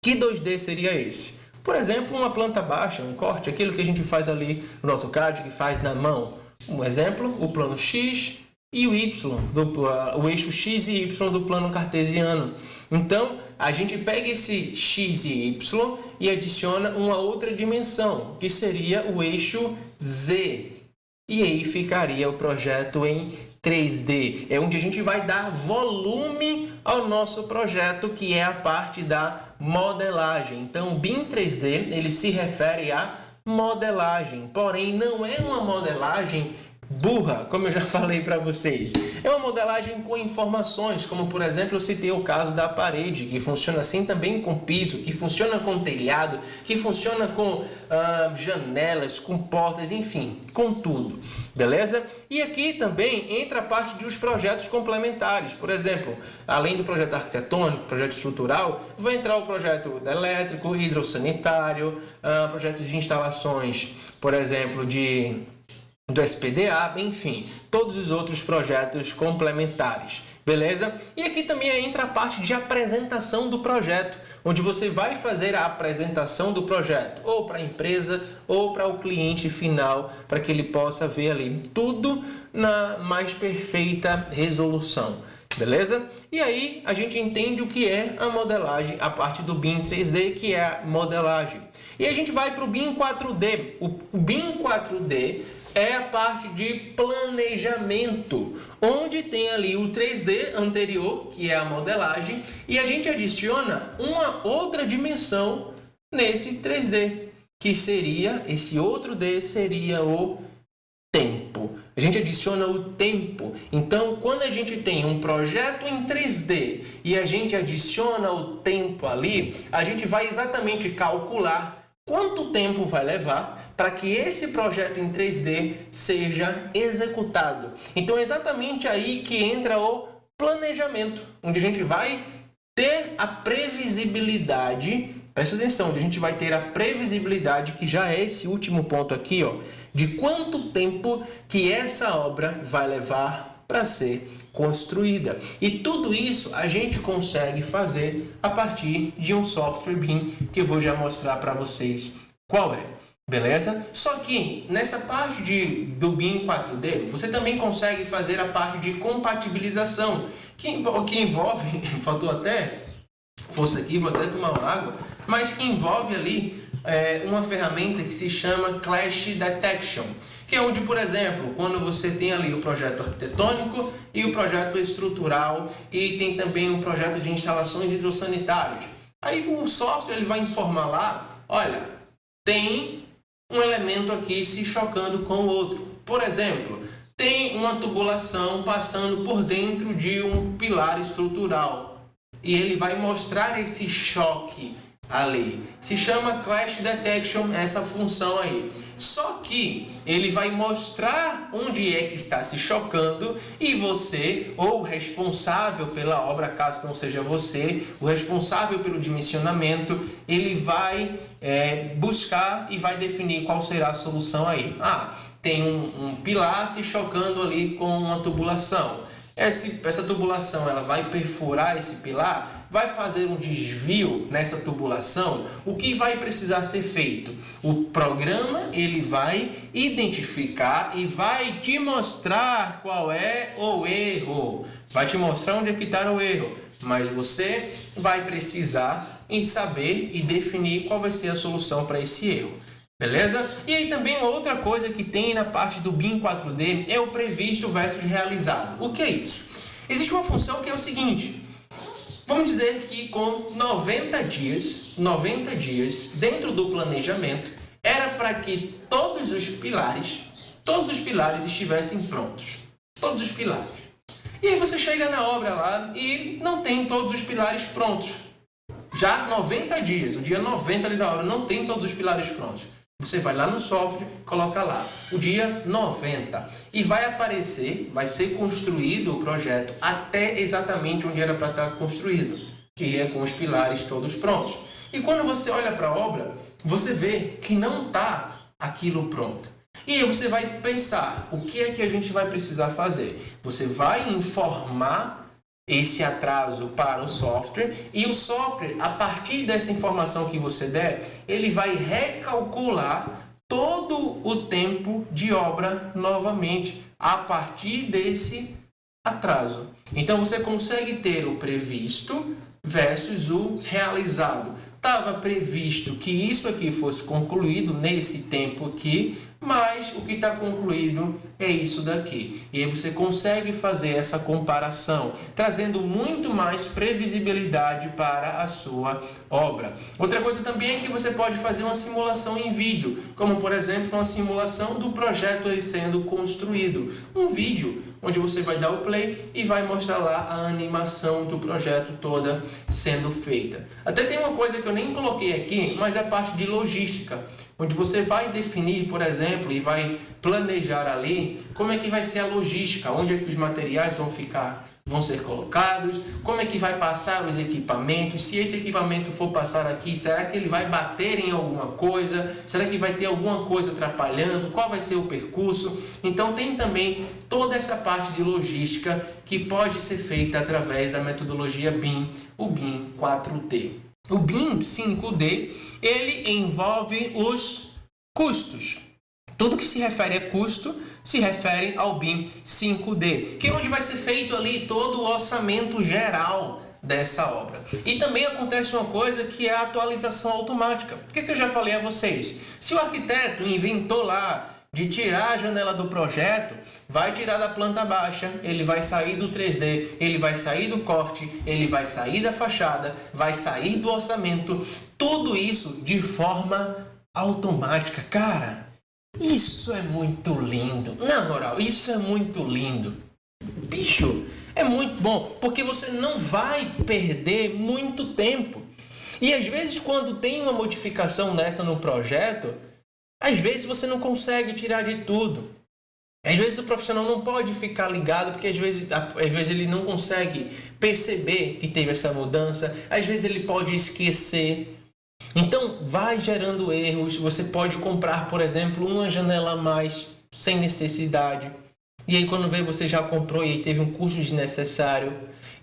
Que 2D seria esse? Por exemplo, uma planta baixa, um corte, aquilo que a gente faz ali no AutoCAD, que faz na mão. Um exemplo, o plano X e o Y, o eixo X e Y do plano cartesiano. Então, a gente pega esse X e Y e adiciona uma outra dimensão, que seria o eixo Z. E aí ficaria o projeto em 3D. É onde a gente vai dar volume ao nosso projeto, que é a parte da modelagem. Então, o BIM 3D, ele se refere à modelagem, porém não é uma modelagem burra, como eu já falei para vocês. É uma modelagem com informações, como por exemplo, eu citei o caso da parede, que funciona assim também com piso, que funciona com telhado, que funciona com janelas, com portas, enfim, com tudo. Beleza? E aqui também entra a parte dos projetos complementares. Por exemplo, além do projeto arquitetônico, projeto estrutural, vai entrar o projeto elétrico, hidrossanitário, projetos de instalações, por exemplo, do SPDA, enfim, todos os outros projetos complementares, beleza? E aqui também entra a parte de apresentação do projeto, onde você vai fazer a apresentação do projeto, ou para a empresa, ou para o cliente final, para que ele possa ver ali tudo na mais perfeita resolução. Beleza? E aí a gente entende o que é a modelagem, a parte do BIM 3D, que é a modelagem. E a gente vai para o BIM 4D. O BIM 4D é a parte de planejamento, onde tem ali o 3D anterior, que é a modelagem, e a gente adiciona uma outra dimensão nesse 3D, que seria, esse outro D seria o tempo. A gente adiciona o tempo. Então, quando a gente tem um projeto em 3D e a gente adiciona o tempo ali, a gente vai exatamente calcular quanto tempo vai levar para que esse projeto em 3D seja executado. Então, é exatamente aí que entra o planejamento, onde a gente vai ter a previsibilidade, presta atenção, onde a gente vai ter a previsibilidade, que já é esse último ponto aqui, ó, de quanto tempo que essa obra vai levar para ser construída. E tudo isso a gente consegue fazer a partir de um software BIM, que eu vou já mostrar para vocês qual é. Beleza? Só que nessa parte do BIM 4D, você também consegue fazer a parte de compatibilização, que envolve, faltou até, força aqui, vou até tomar uma água, mas que envolve ali uma ferramenta que se chama Clash Detection, que é onde, por exemplo, quando você tem ali o projeto arquitetônico e o projeto estrutural e tem também um projeto de instalações hidrossanitárias. Aí o software ele vai informar lá, olha, tem um elemento aqui se chocando com o outro. Por exemplo, tem uma tubulação passando por dentro de um pilar estrutural e ele vai mostrar esse choque ali. Se chama Clash Detection, essa função aí. Só que ele vai mostrar onde é que está se chocando e você, ou o responsável pela obra, caso não seja você, o responsável pelo dimensionamento, ele vai buscar e vai definir qual será a solução aí. Tem um pilar se chocando ali com uma tubulação. Essa tubulação ela vai perfurar esse pilar, vai fazer um desvio nessa tubulação. O que vai precisar ser feito? O programa ele vai identificar e vai te mostrar qual é o erro. Vai te mostrar onde é que está o erro, mas você vai precisar saber e definir qual vai ser a solução para esse erro. Beleza? E aí também outra coisa que tem na parte do BIM 4D é o previsto versus realizado. O que é isso? Existe uma função que é o seguinte, vamos dizer que com 90 dias dentro do planejamento, era para que todos os pilares estivessem prontos. Todos os pilares. E aí você chega na obra lá e não tem todos os pilares prontos. Já 90 dias, o dia 90 ali da obra, não tem todos os pilares prontos. Você vai lá no software, coloca lá o dia 90 e vai aparecer, vai ser construído o projeto até exatamente onde era para estar construído, que é com os pilares todos prontos. E quando você olha para a obra, você vê que não está aquilo pronto. E aí você vai pensar, o que é que a gente vai precisar fazer? Você vai informar esse atraso para o software e o software, a partir dessa informação que você der, ele vai recalcular todo o tempo de obra novamente a partir desse atraso. Então você consegue ter o previsto versus o realizado. Estava previsto que isso aqui fosse concluído nesse tempo aqui, mas o que está concluído é isso daqui. E aí você consegue fazer essa comparação, trazendo muito mais previsibilidade para a sua obra. Outra coisa também é que você pode fazer uma simulação em vídeo, como por exemplo uma simulação do projeto aí sendo construído. Um vídeo onde você vai dar o play e vai mostrar lá a animação do projeto toda sendo feita. Até tem uma coisa que eu nem coloquei aqui, mas é a parte de logística, onde você vai definir, por exemplo, e vai planejar ali como é que vai ser a logística, onde é que os materiais vão ser colocados, como é que vai passar os equipamentos, se esse equipamento for passar aqui, será que ele vai bater em alguma coisa, será que vai ter alguma coisa atrapalhando, qual vai ser o percurso. Então tem também toda essa parte de logística que pode ser feita através da metodologia BIM, o BIM 4D. O BIM 5D, ele envolve os custos. Tudo que se refere a custo se refere ao BIM 5D, que é onde vai ser feito ali todo o orçamento geral dessa obra. E também acontece uma coisa que é a atualização automática. O que eu já falei a vocês? Se o arquiteto inventou lá de tirar a janela do projeto, vai tirar da planta baixa, ele vai sair do 3D, ele vai sair do corte, ele vai sair da fachada, vai sair do orçamento, tudo isso de forma automática. Cara, isso é muito lindo. Na moral, isso é muito lindo. Bicho, é muito bom, porque você não vai perder muito tempo. E às vezes quando tem uma modificação dessa no projeto, às vezes você não consegue tirar de tudo. Às vezes o profissional não pode ficar ligado, porque às vezes ele não consegue perceber que teve essa mudança. Às vezes ele pode esquecer. Então vai gerando erros. Você pode comprar, por exemplo, uma janela a mais sem necessidade. E aí quando vê, você já comprou e aí teve um custo desnecessário.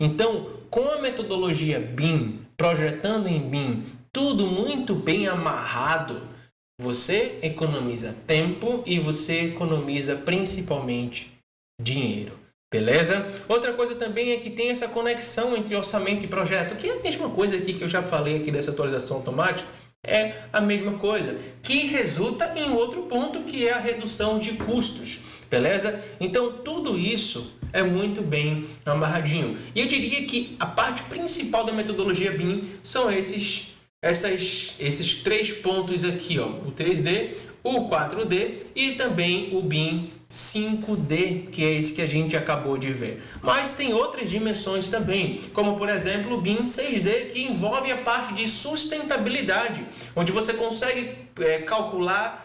Então, com a metodologia BIM, projetando em BIM, tudo muito bem amarrado, você economiza tempo e você economiza principalmente dinheiro. Beleza? Outra coisa também é que tem essa conexão entre orçamento e projeto, que é a mesma coisa aqui que eu já falei aqui dessa atualização automática, é a mesma coisa, que resulta em outro ponto, que é a redução de custos. Beleza? Então tudo isso é muito bem amarradinho. E eu diria que a parte principal da metodologia BIM são esses 3 pontos aqui, ó, o 3D, o 4D e também o BIM 5D, que é esse que a gente acabou de ver. Mas tem outras dimensões também, como por exemplo o BIM 6D, que envolve a parte de sustentabilidade, onde você consegue calcular,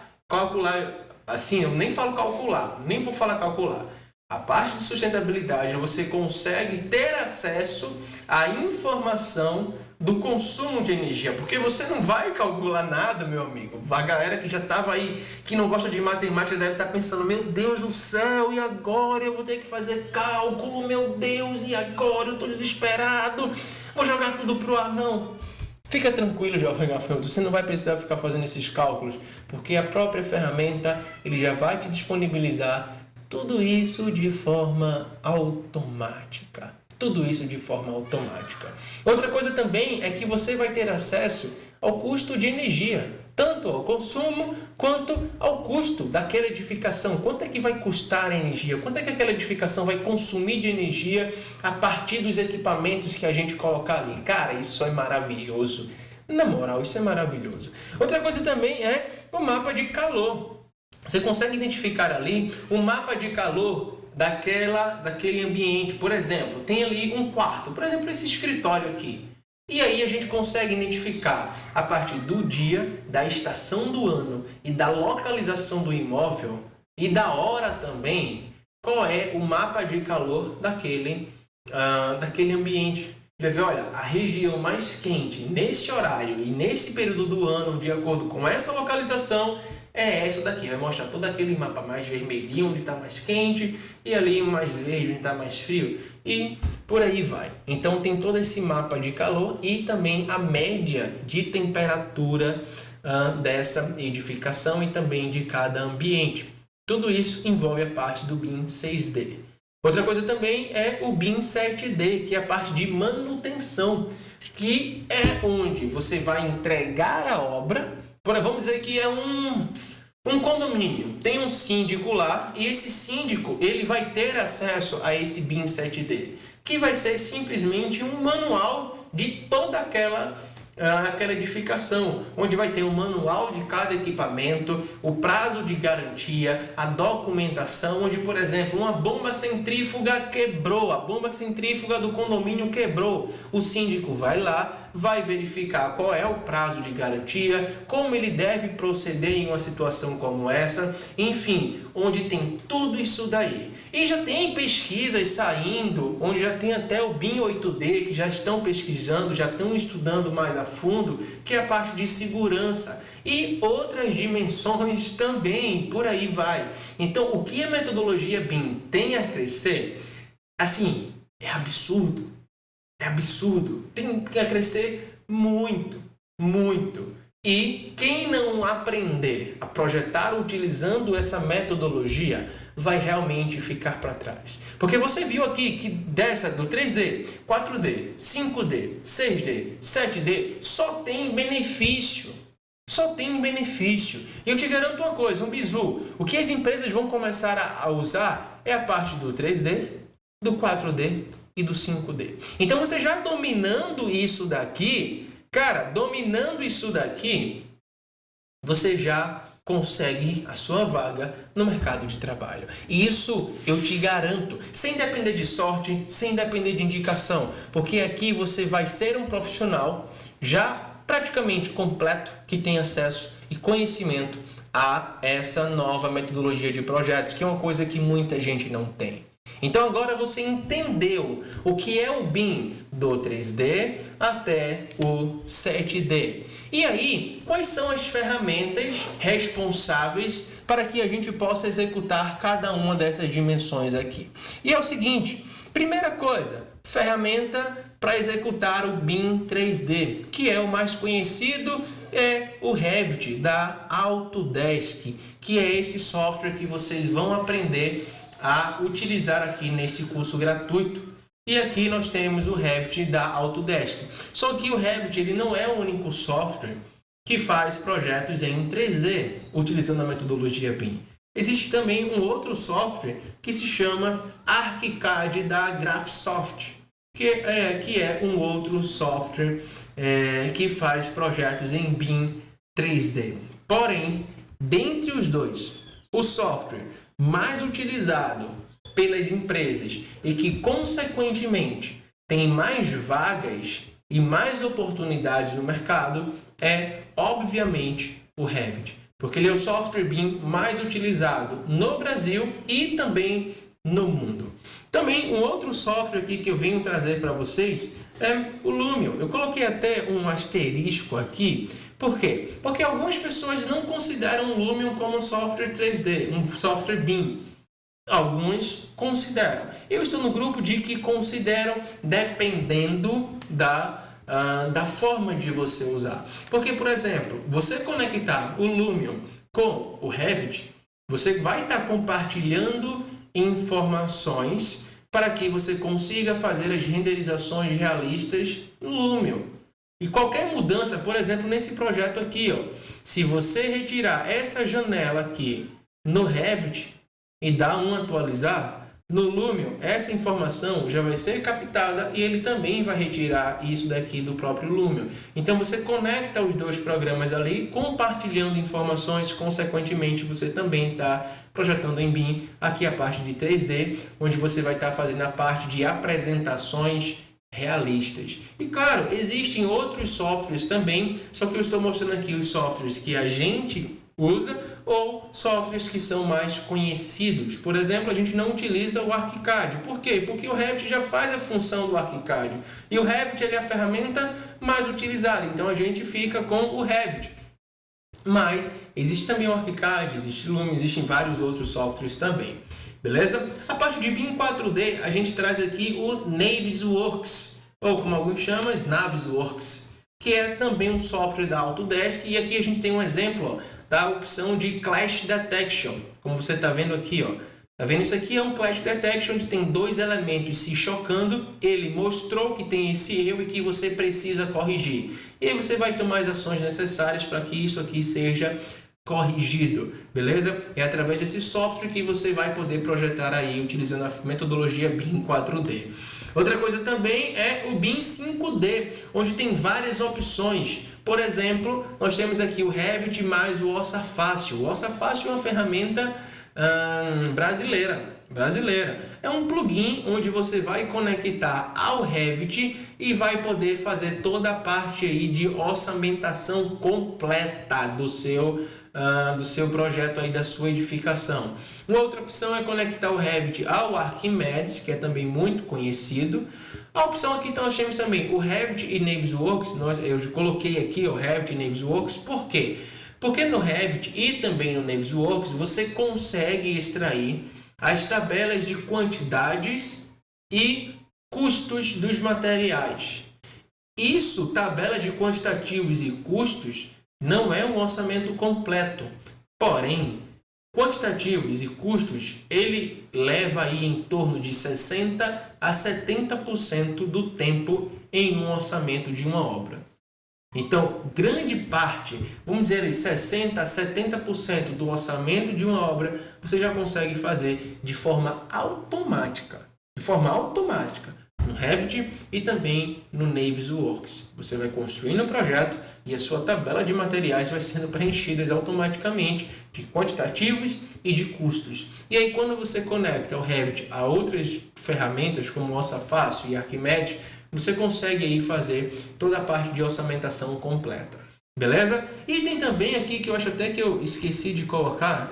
assim, eu nem falo calcular, nem vou falar calcular. A parte de sustentabilidade, você consegue ter acesso à informação do consumo de energia, porque você não vai calcular nada, meu amigo. A galera que já estava aí, que não gosta de matemática, deve estar pensando, meu Deus do céu, e agora eu vou ter que fazer cálculo, meu Deus, e agora eu estou desesperado, vou jogar tudo pro ar. Não, fica tranquilo, jovem gafanhoto, você não vai precisar ficar fazendo esses cálculos, porque a própria ferramenta, ele já vai te disponibilizar tudo isso de forma automática. Tudo isso de forma automática. Outra coisa também é que você vai ter acesso ao custo de energia, tanto ao consumo quanto ao custo daquela edificação. Quanto é que vai custar a energia? Quanto é que aquela edificação vai consumir de energia a partir dos equipamentos que a gente colocar ali? Cara, isso é maravilhoso. Na moral, isso é maravilhoso. Outra coisa também é o mapa de calor. Você consegue identificar ali o mapa de calor daquele ambiente. Por exemplo, tem ali um quarto, por exemplo, esse escritório aqui. E aí a gente consegue identificar a partir do dia, da estação do ano e da localização do imóvel e da hora também, qual é o mapa de calor daquele ambiente. Ele vê, olha, a região mais quente nesse horário e nesse período do ano, de acordo com essa localização, é essa daqui. Vai mostrar todo aquele mapa mais vermelhinho, onde está mais quente, e ali mais verde, onde está mais frio, e por aí vai. Então tem todo esse mapa de calor e também a média de temperatura dessa edificação e também de cada ambiente. Tudo isso envolve a parte do BIM 6D. Outra coisa também é o BIM 7D, que é a parte de manutenção, que é onde você vai entregar a obra. Vamos dizer que é um condomínio, tem um síndico lá, e esse síndico ele vai ter acesso a esse BIM 7D, que vai ser simplesmente um manual de toda aquela edificação, onde vai ter um manual de cada equipamento, o prazo de garantia, a documentação, onde, por exemplo, uma bomba centrífuga quebrou, a bomba centrífuga do condomínio quebrou, o síndico vai lá, vai verificar qual é o prazo de garantia, como ele deve proceder em uma situação como essa, enfim, onde tem tudo isso daí. E já tem pesquisas saindo, onde já tem até o BIM 8D, que já estão pesquisando, já estão estudando mais a fundo, que é a parte de segurança. E outras dimensões também, por aí vai. Então, o que a metodologia BIM tem a crescer, assim, é absurdo. É absurdo. Tem a crescer muito, muito. E quem não aprender a projetar utilizando essa metodologia vai realmente ficar para trás. Porque você viu aqui que dessa do 3D, 4D, 5D, 6D, 7D só tem benefício. Só tem benefício. E eu te garanto uma coisa, um bizu. O que as empresas vão começar a usar é a parte do 3D, do 4D e do 5D. Então você já dominando isso daqui, cara, dominando isso daqui, você já consegue a sua vaga no mercado de trabalho. E isso eu te garanto, sem depender de sorte, sem depender de indicação, porque aqui você vai ser um profissional já praticamente completo que tem acesso e conhecimento a essa nova metodologia de projetos, que é uma coisa que muita gente não tem. Então agora você entendeu o que é o BIM do 3D até o 7D. E aí, quais são as ferramentas responsáveis para que a gente possa executar cada uma dessas dimensões aqui? E é o seguinte, primeira coisa, ferramenta para executar o BIM 3D, que é o mais conhecido, é o Revit da Autodesk, que é esse software que vocês vão aprender a utilizar aqui nesse curso gratuito. E aqui nós temos o Revit da Autodesk. Só que o Revit ele não é o único software que faz projetos em 3D, utilizando a metodologia BIM. Existe também um outro software que se chama ArchiCAD da Graphisoft, que é um outro software que faz projetos em BIM 3D. Porém, dentre os dois, o software mais utilizado pelas empresas e que, consequentemente, tem mais vagas e mais oportunidades no mercado é, obviamente, o Revit. Porque ele é o software BIM mais utilizado no Brasil e também no mundo. Também um outro software aqui que eu venho trazer para vocês é o Lumion. Eu coloquei até um asterisco aqui. Por quê? Porque algumas pessoas não consideram o Lumion como um software 3D, um software BIM. Alguns consideram. Eu estou no grupo de que consideram dependendo da forma de você usar. Porque, por exemplo, você conectar o Lumion com o Revit, você vai estar compartilhando informações para que você consiga fazer as renderizações realistas no Lumion. E qualquer mudança, por exemplo, nesse projeto aqui, ó, se você retirar essa janela aqui no Revit e dar um atualizar, no Lumion essa informação já vai ser captada e ele também vai retirar isso daqui do próprio Lumion. Então você conecta os dois programas ali, compartilhando informações, consequentemente você também está projetando em BIM aqui a parte de 3D, onde você vai estar fazendo a parte de apresentações realistas. E claro, existem outros softwares também, só que eu estou mostrando aqui os softwares que a gente usa ou softwares que são mais conhecidos. Por exemplo, a gente não utiliza o ArchiCAD. Por quê? Porque o Revit já faz a função do ArchiCAD. E o Revit ele é a ferramenta mais utilizada. Então a gente fica com o Revit. Mas existe também o ArchiCAD, existe o Lumion, existem vários outros softwares também. Beleza? A parte de BIM 4D, a gente traz aqui o Navisworks, ou como alguns chamam, Navisworks, que é também um software da Autodesk. E aqui a gente tem um exemplo, ó, da opção de Clash Detection, como você está vendo aqui, ó. Tá vendo? Isso aqui é um Clash Detection onde tem dois elementos se chocando. Ele mostrou que tem esse erro e que você precisa corrigir. E aí você vai tomar as ações necessárias para que isso aqui seja corrigido, beleza? É através desse software que você vai poder projetar aí utilizando a metodologia BIM 4D. Outra coisa também é o BIM 5D, onde tem várias opções. Por exemplo, nós temos aqui o Revit mais o Ossa Fácil. O Ossa Fácil é uma ferramenta brasileira. É um plugin onde você vai conectar ao Revit e vai poder fazer toda a parte aí de orçamentação completa do seu projeto aí, da sua edificação. Uma outra opção é conectar o Revit ao Archimedes, que é também muito conhecido. A opção aqui então nós temos também o Revit e Navisworks. Eu coloquei aqui o Revit e Navisworks. Por quê? Porque no Revit e também no Navisworks você consegue extrair as tabelas de quantidades e custos dos materiais. Isso, tabela de quantitativos e custos, não é um orçamento completo. Porém, quantitativos e custos, ele leva aí em torno de 60% a 70% do tempo em um orçamento de uma obra. Então, grande parte, vamos dizer aí, 60% a 70% do orçamento de uma obra, você já consegue fazer de forma automática. No Revit e também no Navisworks. Você vai construindo o projeto e a sua tabela de materiais vai sendo preenchida automaticamente de quantitativos e de custos. E aí, quando você conecta o Revit a outras ferramentas como o Orça Fácil e Arquimedes, você consegue aí fazer toda a parte de orçamentação completa. Beleza? E tem também aqui que eu acho até que eu esqueci de colocar,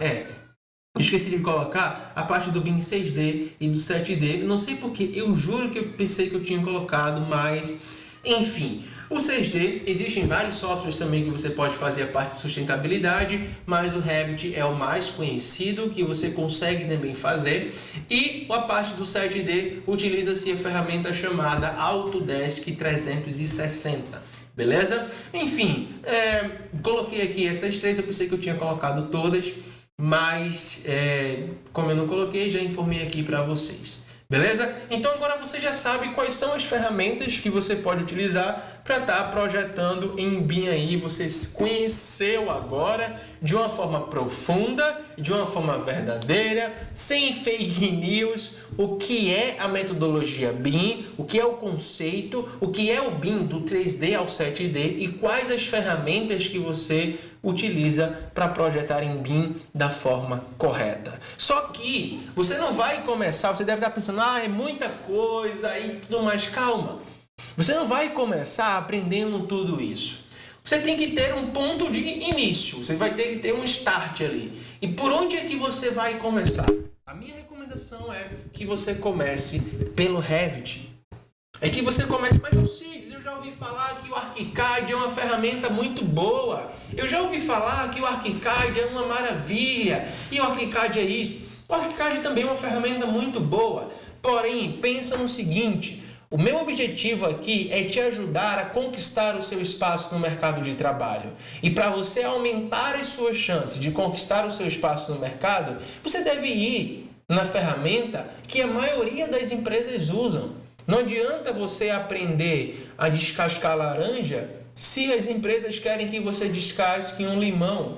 a parte do BIM 6D e do 7D. Não sei porque, eu juro que eu pensei que eu tinha colocado, mas enfim. O 6D, existem vários softwares também que você pode fazer a parte de sustentabilidade, mas o Revit é o mais conhecido, que você consegue também fazer. E a parte do 7D, utiliza-se a ferramenta chamada Autodesk 360. Beleza? Enfim, coloquei aqui essas três, eu pensei que eu tinha colocado todas, mas como eu não coloquei, já informei aqui para vocês. Beleza? Então agora você já sabe quais são as ferramentas que você pode utilizar para estar projetando em BIM aí. Você conheceu agora de uma forma profunda, de uma forma verdadeira, sem fake news, o que é a metodologia BIM, o que é o conceito, o que é o BIM do 3D ao 7D e quais as ferramentas que você utiliza para projetar em BIM da forma correta. Só que você não vai começar, você deve estar pensando, é muita coisa e tudo mais. Calma, você não vai começar aprendendo tudo isso. Você tem que ter um ponto de início, você vai ter que ter um start ali. E por onde é que você vai começar? A minha recomendação é que você comece pelo Revit. É que você comece, mas Alcides, eu já ouvi falar que o ArchiCAD é uma ferramenta muito boa. Eu já ouvi falar que o ArchiCAD é uma maravilha. E o ArchiCAD é isso. O ArchiCAD também é uma ferramenta muito boa. Porém, pensa no seguinte, o meu objetivo aqui é te ajudar a conquistar o seu espaço no mercado de trabalho. E para você aumentar as suas chances de conquistar o seu espaço no mercado, você deve ir na ferramenta que a maioria das empresas usam. Não adianta você aprender a descascar laranja se as empresas querem que você descasque um limão.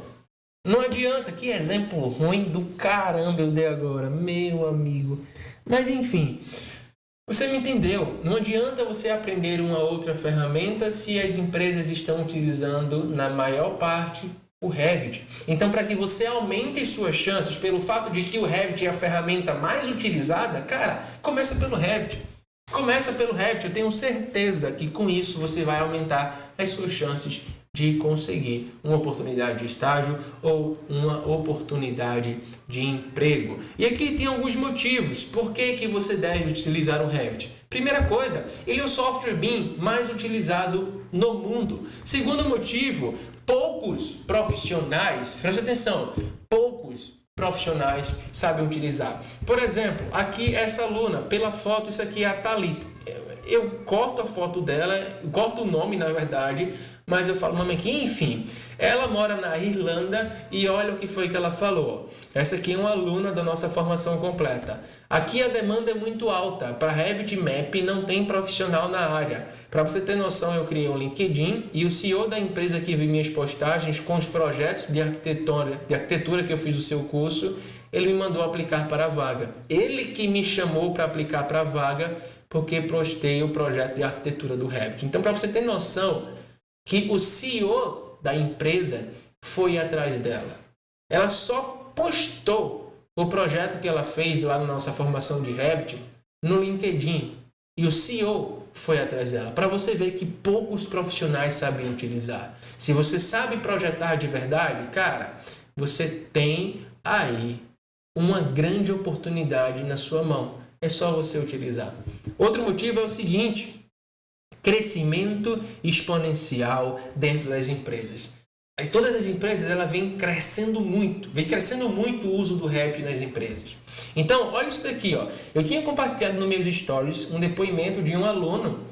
Não adianta. Que exemplo ruim do caramba eu dei agora, meu amigo. Mas enfim, você me entendeu. Não adianta você aprender uma outra ferramenta se as empresas estão utilizando, na maior parte, o Revit. Então, para que você aumente as suas chances, pelo fato de que o Revit é a ferramenta mais utilizada, cara, começa pelo Revit. Começa pelo Revit, eu tenho certeza que com isso você vai aumentar as suas chances de conseguir uma oportunidade de estágio ou uma oportunidade de emprego. E aqui tem alguns motivos por que você deve utilizar o Revit. Primeira coisa, ele é o software BIM mais utilizado no mundo. Segundo motivo, poucos profissionais, preste atenção, poucos profissionais sabem utilizar. Por exemplo, aqui essa aluna, pela foto, isso aqui é a Thalita. Eu corto a foto dela, corto o nome na verdade, mas eu falo o nome aqui, enfim. Ela mora na Irlanda e olha o que foi que ela falou. Essa aqui é uma aluna da nossa formação completa. Aqui a demanda é muito alta. Para Revit Map não tem profissional na área. Para você ter noção, eu criei um LinkedIn e o CEO da empresa que viu minhas postagens com os projetos de arquitetura que eu fiz o seu curso, ele me mandou aplicar para a vaga. Ele que me chamou para aplicar para a vaga porque postei o projeto de arquitetura do Revit. Então, para você ter noção que o CEO da empresa foi atrás dela. Ela só postou o projeto que ela fez lá na nossa formação de Revit no LinkedIn. E o CEO foi atrás dela. Para você ver que poucos profissionais sabem utilizar. Se você sabe projetar de verdade, cara, você tem aí uma grande oportunidade na sua mão. É só você utilizar. Outro motivo é o seguinte: crescimento exponencial dentro das empresas. Todas as empresas elas vêm crescendo muito o uso do Revit nas empresas. Então, olha isso daqui, ó. Eu tinha compartilhado nos meus stories um depoimento de um aluno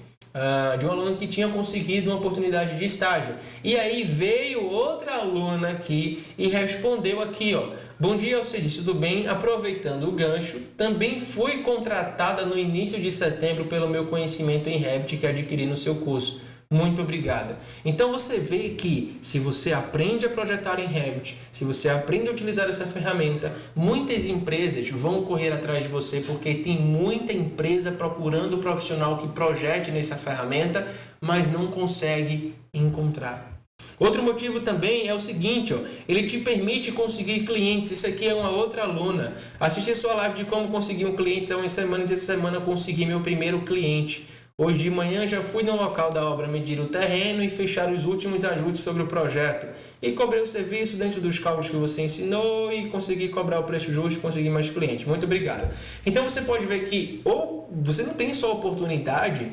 de um aluno que tinha conseguido uma oportunidade de estágio. E aí veio outra aluna aqui e respondeu aqui, ó. Bom dia, Alcides, tudo bem? Aproveitando o gancho, também fui contratada no início de setembro pelo meu conhecimento em Revit que adquiri no seu curso. Muito obrigada. Então você vê que se você aprende a projetar em Revit, se você aprende a utilizar essa ferramenta, muitas empresas vão correr atrás de você porque tem muita empresa procurando um profissional que projete nessa ferramenta, mas não consegue encontrar. Outro motivo também é o seguinte, ó, ele te permite conseguir clientes. Isso aqui é uma outra aluna. Assisti a sua live de como conseguir um cliente há umas semanas e essa semana consegui meu primeiro cliente. Hoje de manhã já fui no local da obra medir o terreno e fechar os últimos ajustes sobre o projeto. E cobrei o serviço dentro dos cálculos que você ensinou e consegui cobrar o preço justo e conseguir mais clientes. Muito obrigado. Então você pode ver que ou você não tem só a oportunidade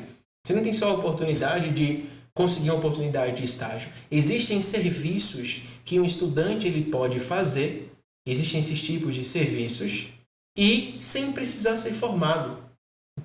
de conseguir uma oportunidade de estágio. Existem serviços que um estudante ele pode fazer, existem esses tipos de serviços e sem precisar ser formado.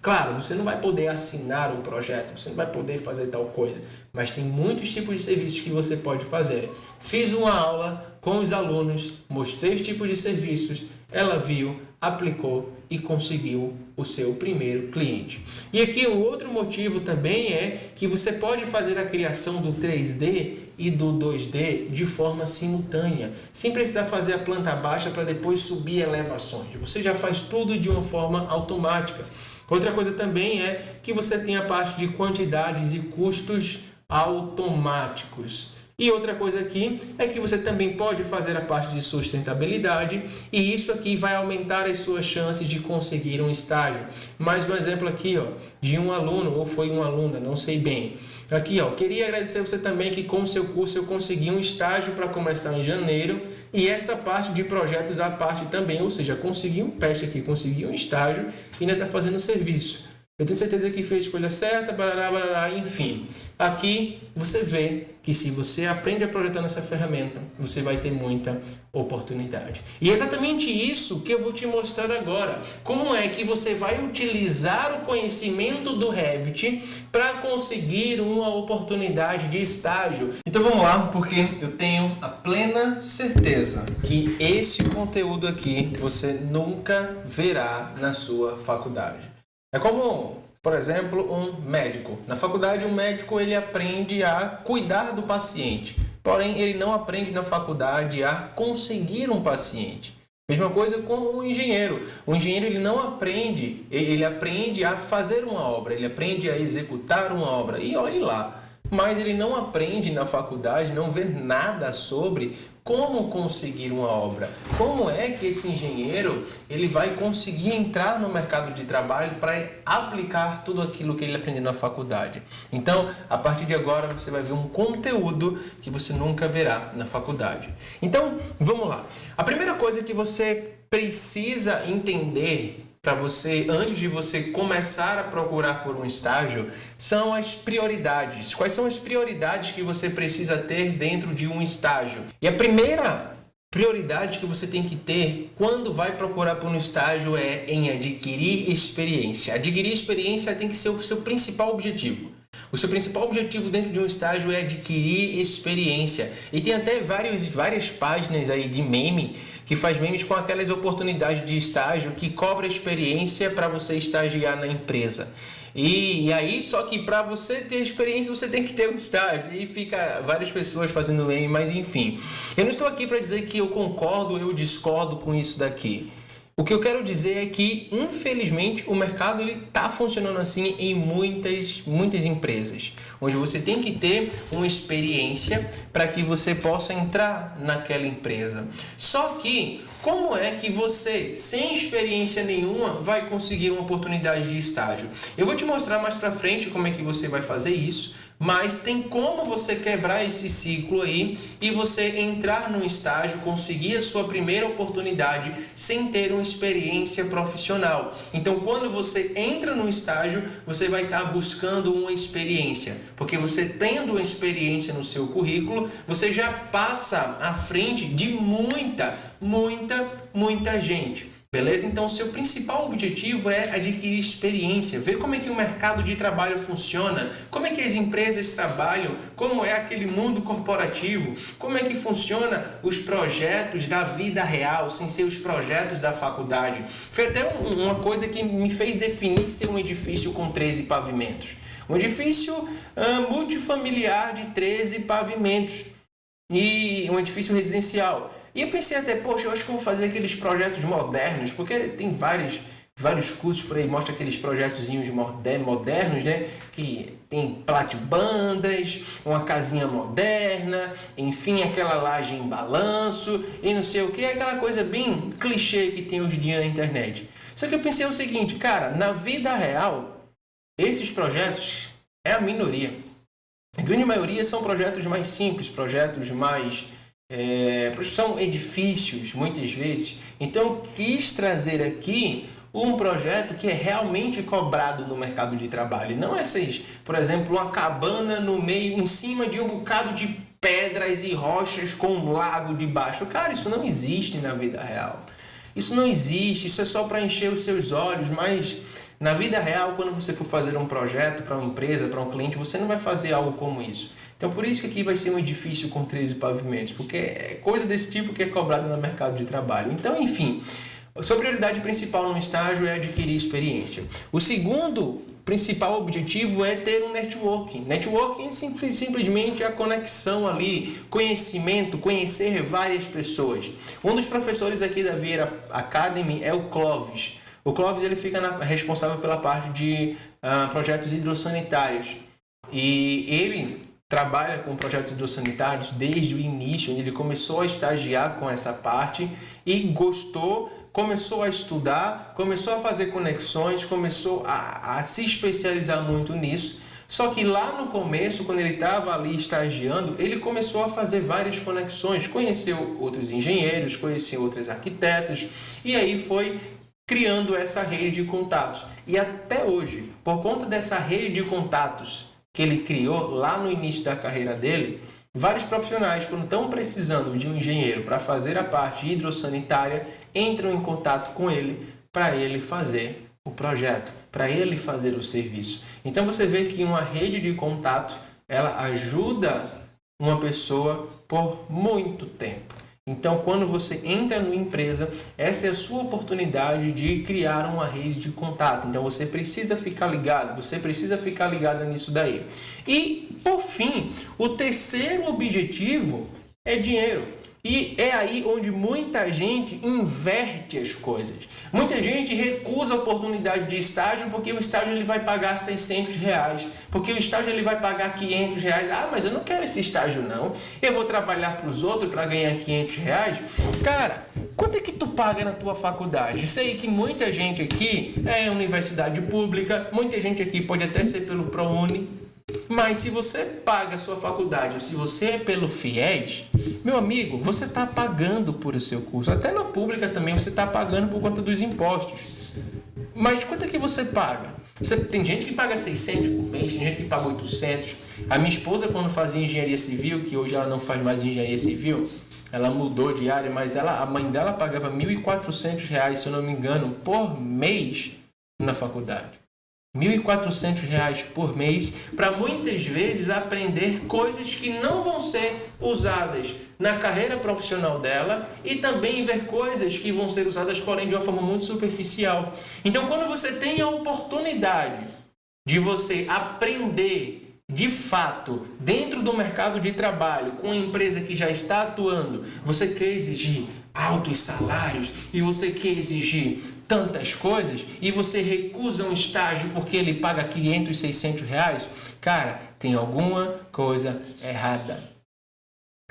Claro, você não vai poder assinar um projeto, você não vai poder fazer tal coisa, mas tem muitos tipos de serviços que você pode fazer. Fiz uma aula com os alunos, mostrei os tipos de serviços, ela viu, aplicou e conseguiu o seu primeiro cliente. E aqui um outro motivo também é que você pode fazer a criação do 3D e do 2D de forma simultânea, sem precisar fazer a planta baixa para depois subir elevações. Você já faz tudo de uma forma automática. Outra coisa também é que você tem a parte de quantidades e custos automáticos. E outra coisa aqui é que você também pode fazer a parte de sustentabilidade e isso aqui vai aumentar as suas chances de conseguir um estágio. Mais um exemplo aqui, ó, de um aluno, ou foi uma aluna, não sei bem. Aqui, ó, queria agradecer você também que com o seu curso eu consegui um estágio para começar em janeiro e essa parte de projetos a parte também, ou seja, consegui um PEST aqui, consegui um estágio e ainda está fazendo serviço. Eu tenho certeza que fez a escolha certa, barará, barará, enfim. Aqui você vê que se você aprende a projetar nessa ferramenta, você vai ter muita oportunidade. E é exatamente isso que eu vou te mostrar agora. Como é que você vai utilizar o conhecimento do Revit para conseguir uma oportunidade de estágio. Então vamos lá, porque eu tenho a plena certeza que esse conteúdo aqui você nunca verá na sua faculdade. É como, por exemplo, um médico. Na faculdade, um médico ele aprende a cuidar do paciente. Porém, ele não aprende na faculdade a conseguir um paciente. Mesma coisa com o engenheiro. O engenheiro ele não aprende, ele aprende a fazer uma obra, ele aprende a executar uma obra. E olhe lá. Mas ele não aprende na faculdade, não vê nada sobre como conseguir uma obra. Como é que esse engenheiro ele vai conseguir entrar no mercado de trabalho para aplicar tudo aquilo que ele aprendeu na faculdade. Então, a partir de agora, você vai ver um conteúdo que você nunca verá na faculdade. Então, vamos lá. A primeira coisa que você precisa entender para você, antes de você começar a procurar por um estágio, são as prioridades. Quais são as prioridades que você precisa ter dentro de um estágio? E a primeira prioridade que você tem que ter quando vai procurar por um estágio é em adquirir experiência. Adquirir experiência tem que ser o seu principal objetivo. O seu principal objetivo dentro de um estágio é adquirir experiência. E tem até várias páginas aí de meme que faz memes com aquelas oportunidades de estágio que cobra experiência para você estagiar na empresa. E aí, só que para você ter experiência, você tem que ter um estágio. E fica várias pessoas fazendo meme, mas enfim. Eu não estou aqui para dizer que eu concordo ou eu discordo com isso daqui. O que eu quero dizer é que, infelizmente, o mercado está funcionando assim em muitas empresas, onde você tem que ter uma experiência para que você possa entrar naquela empresa. Só que, como é que você, sem experiência nenhuma, vai conseguir uma oportunidade de estágio? Eu vou te mostrar mais para frente como é que você vai fazer isso, mas tem como você quebrar esse ciclo aí e você entrar no estágio, conseguir a sua primeira oportunidade sem ter uma experiência profissional. Então, quando você entra no estágio, você vai estar buscando uma experiência, porque você tendo uma experiência no seu currículo, você já passa à frente de muita gente. Beleza? Então, o seu principal objetivo é adquirir experiência, ver como é que o mercado de trabalho funciona, como é que as empresas trabalham, como é aquele mundo corporativo, como é que funciona os projetos da vida real, sem ser os projetos da faculdade. Foi até uma coisa que me fez definir ser um edifício com 13 pavimentos. Um edifício multifamiliar de 13 pavimentos e um edifício residencial. E eu pensei até, poxa, eu acho que eu vou fazer aqueles projetos modernos, porque tem vários cursos por aí, mostra aqueles projetozinhos modernos, né? Que tem platibandas, uma casinha moderna, enfim, aquela laje em balanço e não sei o que, aquela coisa bem clichê que tem hoje em dia na internet. Só que eu pensei o seguinte, cara, na vida real, esses projetos é a minoria. A grande maioria são projetos mais simples, projetos mais... são edifícios, muitas vezes. Então, eu quis trazer aqui um projeto que é realmente cobrado no mercado de trabalho. Não essas, por exemplo, uma cabana no meio, em cima de um bocado de pedras e rochas com um lago debaixo. Cara, isso não existe na vida real. Isso não existe, isso é só para encher os seus olhos, mas na vida real, quando você for fazer um projeto para uma empresa, para um cliente, você não vai fazer algo como isso. Então, por isso que aqui vai ser um edifício com 13 pavimentos, porque é coisa desse tipo que é cobrada no mercado de trabalho. Então, enfim, sua prioridade principal no estágio é adquirir experiência. O segundo principal objetivo é ter um networking. Networking é simplesmente a conexão ali, conhecimento, conhecer várias pessoas. Um dos professores aqui da Vieira Academy é o Clóvis. O Clóvis ele fica responsável pela parte de projetos hidrossanitários. E ele trabalha com projetos hidrossanitários desde o início, ele começou a estagiar com essa parte e gostou, começou a estudar, começou a fazer conexões, começou a se especializar muito nisso. Só que lá no começo, quando ele estava ali estagiando, ele começou a fazer várias conexões, conheceu outros engenheiros, conheceu outros arquitetos e aí foi criando essa rede de contatos. E até hoje, por conta dessa rede de contatos que ele criou lá no início da carreira dele, vários profissionais, quando estão precisando de um engenheiro para fazer a parte hidrossanitária, entram em contato com ele para ele fazer o projeto, para ele fazer o serviço. Então você vê que uma rede de contato, ela ajuda uma pessoa por muito tempo. Então, quando você entra numa empresa, essa é a sua oportunidade de criar uma rede de contato. Então, você precisa ficar ligado, você precisa ficar ligado nisso daí. E, por fim, o terceiro objetivo é dinheiro. E é aí onde muita gente inverte as coisas. Muita gente recusa a oportunidade de estágio porque o estágio ele vai pagar R$600, porque o estágio ele vai pagar R$500. Ah, mas eu não quero esse estágio não. Eu vou trabalhar para os outros para ganhar R$500. Cara, quanto é que tu paga na tua faculdade? Sei que muita gente aqui é universidade pública, muita gente aqui pode até ser pelo ProUni. Mas se você paga a sua faculdade ou se você é pelo FIES, meu amigo, você está pagando por o seu curso. Até na pública também você está pagando por conta dos impostos. Mas quanto é que você paga? Tem gente que paga 600 por mês, tem gente que paga 800. A minha esposa, quando fazia engenharia civil, que hoje ela não faz mais engenharia civil, ela mudou de área, mas a mãe dela pagava R$1.400, se eu não me engano, por mês na faculdade. R$1.400 por mês para muitas vezes aprender coisas que não vão ser usadas na carreira profissional dela e também ver coisas que vão ser usadas, porém, de uma forma muito superficial. Então, quando você tem a oportunidade de você aprender de fato dentro do mercado de trabalho com uma empresa que já está atuando, você quer exigir altos salários e você quer exigir tantas coisas e você recusa um estágio porque ele paga R$500, R$600, cara, tem alguma coisa errada.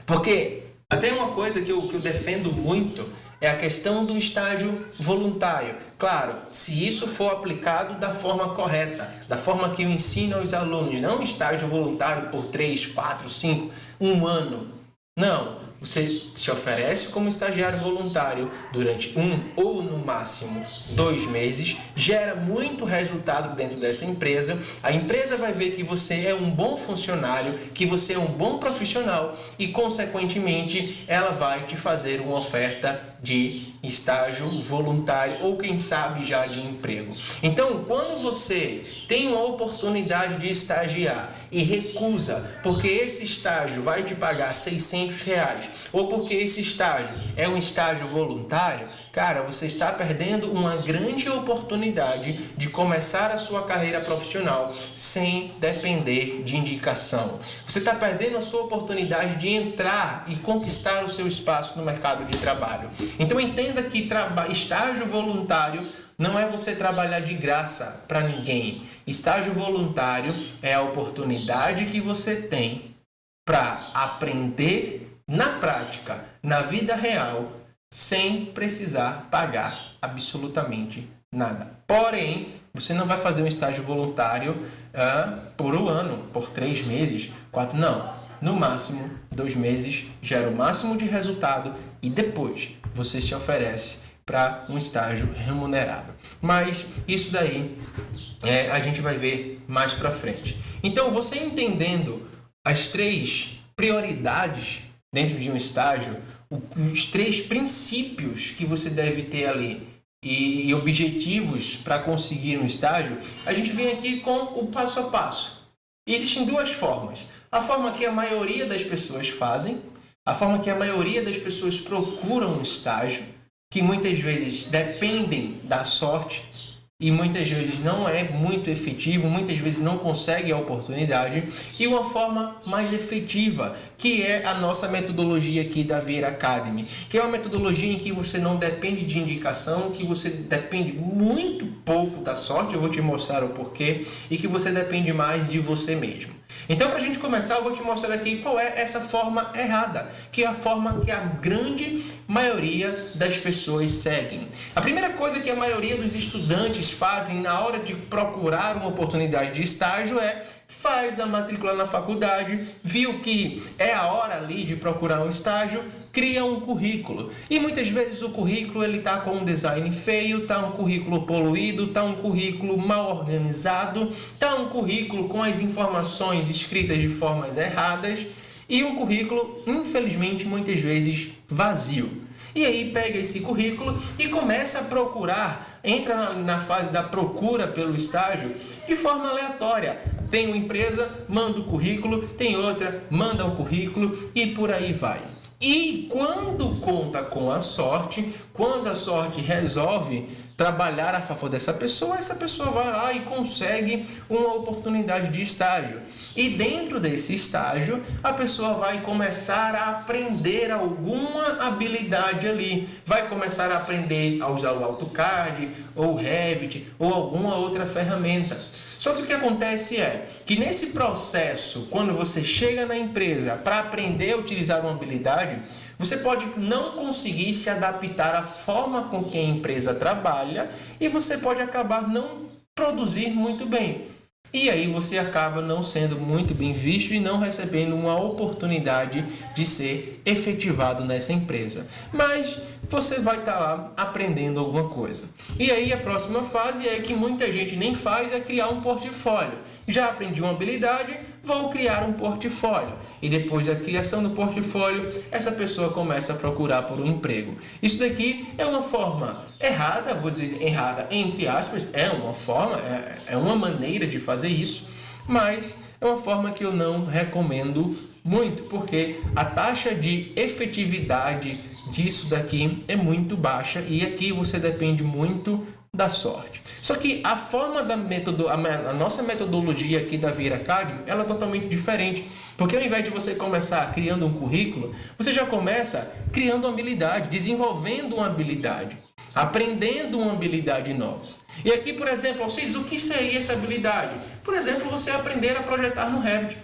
Porque até uma coisa que eu defendo muito é a questão do estágio voluntário. Claro, se isso for aplicado da forma correta, da forma que eu ensino aos alunos, não um estágio voluntário por 3, 4, 5, 1 ano. Não. você se oferece como estagiário voluntário durante 1 ou no máximo 2 meses, gera muito resultado dentro dessa empresa, a empresa vai ver que você é um bom funcionário, que você é um bom profissional e, consequentemente, ela vai te fazer uma oferta de estágio voluntário ou, quem sabe, já de emprego. Então, quando você tem uma oportunidade de estagiar e recusa porque esse estágio vai te pagar R$600 ou porque esse estágio é um estágio voluntário, cara, você está perdendo uma grande oportunidade de começar a sua carreira profissional sem depender de indicação. Você está perdendo a sua oportunidade de entrar e conquistar o seu espaço no mercado de trabalho. Então entenda que estágio voluntário não é você trabalhar de graça para ninguém. Estágio voluntário é a oportunidade que você tem para aprender na prática, na vida real, sem precisar pagar absolutamente nada. Porém, você não vai fazer um estágio voluntário por um ano, por 3 meses, 4, não. No máximo, 2 meses gera o máximo de resultado e depois você se oferece para um estágio remunerado. Mas isso daí a gente vai ver mais para frente. Então, você entendendo as 3 prioridades dentro de um estágio, os 3 princípios que você deve ter ali e objetivos para conseguir um estágio, a gente vem aqui com o passo a passo. E existem 2 formas. A forma que a maioria das pessoas fazem, a forma que a maioria das pessoas procuram um estágio, que muitas vezes dependem da sorte e muitas vezes não é muito efetivo, muitas vezes não consegue a oportunidade, e uma forma mais efetiva, que é a nossa metodologia aqui da Vieira Academy, que é uma metodologia em que você não depende de indicação, que você depende muito pouco da sorte, eu vou te mostrar o porquê, e que você depende mais de você mesmo. Então, para a gente começar, eu vou te mostrar aqui qual é essa forma errada, que é a forma que a grande maioria das pessoas seguem. A primeira coisa que a maioria dos estudantes fazem na hora de procurar uma oportunidade de estágio é: faz a matrícula na faculdade, viu que é a hora ali de procurar um estágio, cria um currículo. E muitas vezes o currículo ele tá com um design feio, tá um currículo poluído, tá um currículo mal organizado, tá um currículo com as informações escritas de formas erradas e um currículo, infelizmente, muitas vezes vazio. E aí pega esse currículo e começa a procurar, entra na fase da procura pelo estágio de forma aleatória. Tem uma empresa, manda o currículo, tem outra, manda o currículo e por aí vai. E quando conta com a sorte, quando a sorte resolve trabalhar a favor dessa pessoa, essa pessoa vai lá e consegue uma oportunidade de estágio. E dentro desse estágio, a pessoa vai começar a aprender alguma habilidade ali. Vai começar a aprender a usar o AutoCAD, ou o Revit, ou alguma outra ferramenta. Só que o que acontece é que nesse processo, quando você chega na empresa para aprender a utilizar uma habilidade, você pode não conseguir se adaptar à forma com que a empresa trabalha e você pode acabar não produzir muito bem. E aí você acaba não sendo muito bem visto e não recebendo uma oportunidade de ser efetivado nessa empresa. Mas você vai estar lá aprendendo alguma coisa. E aí a próxima fase é que muita gente nem faz, é criar um portfólio. Já aprendi uma habilidade, vou criar um portfólio. E depois da criação do portfólio, essa pessoa começa a procurar por um emprego. Isso daqui é uma forma errada, vou dizer errada entre aspas, é uma forma, é uma maneira de fazer isso, mas é uma forma que eu não recomendo muito, porque a taxa de efetividade disso daqui é muito baixa e aqui você depende muito da sorte. Só que a forma da a nossa metodologia aqui da Vieira Academy, ela é totalmente diferente, porque ao invés de você começar criando um currículo, você já começa criando uma habilidade, desenvolvendo uma habilidade, aprendendo uma habilidade nova. E aqui, por exemplo, Alcides, o que seria essa habilidade? Por exemplo, você aprender a projetar no Revit.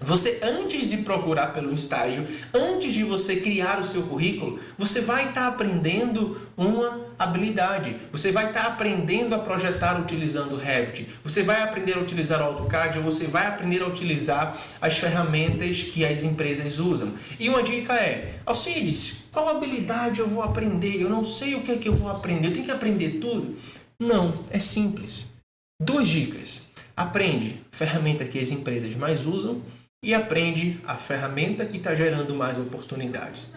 Você, antes de procurar pelo estágio, antes de você criar o seu currículo, você vai estar aprendendo uma habilidade. Você vai estar aprendendo a projetar utilizando o Revit. Você vai aprender a utilizar o AutoCAD, ou você vai aprender a utilizar as ferramentas que as empresas usam. E uma dica é: Alcides, qual habilidade eu vou aprender? Eu não sei o que é que eu vou aprender. Eu tenho que aprender tudo? Não, é simples. 2 dicas. Aprende a ferramenta que as empresas mais usam e aprende a ferramenta que está gerando mais oportunidades.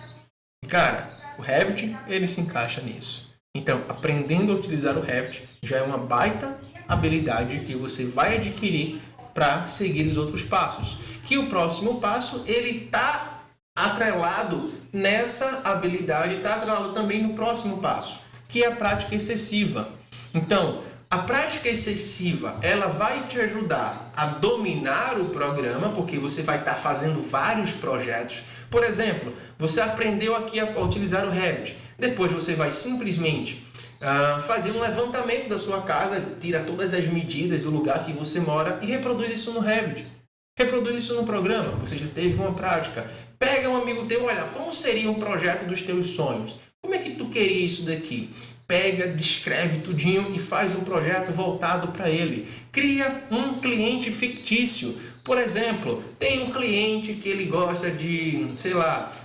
E, cara, o Revit, ele se encaixa nisso. Então, aprendendo a utilizar o Revit já é uma baita habilidade que você vai adquirir para seguir os outros passos. Que o próximo passo, ele está atrelado nessa habilidade, está atrelado também no próximo passo, que é a prática excessiva. Então, a prática excessiva, ela vai te ajudar a dominar o programa, porque você vai estar fazendo vários projetos. Por exemplo, você aprendeu aqui a utilizar o Revit. Depois você vai simplesmente fazer um levantamento da sua casa, tira todas as medidas do lugar que você mora e reproduz isso no Revit. Reproduz isso no programa. Você já teve uma prática. Pega um amigo teu, olha, como seria um projeto dos teus sonhos? Como é que tu queria isso daqui? Pega, descreve tudinho e faz um projeto voltado para ele. Cria um cliente fictício. Por exemplo, tem um cliente que ele gosta de,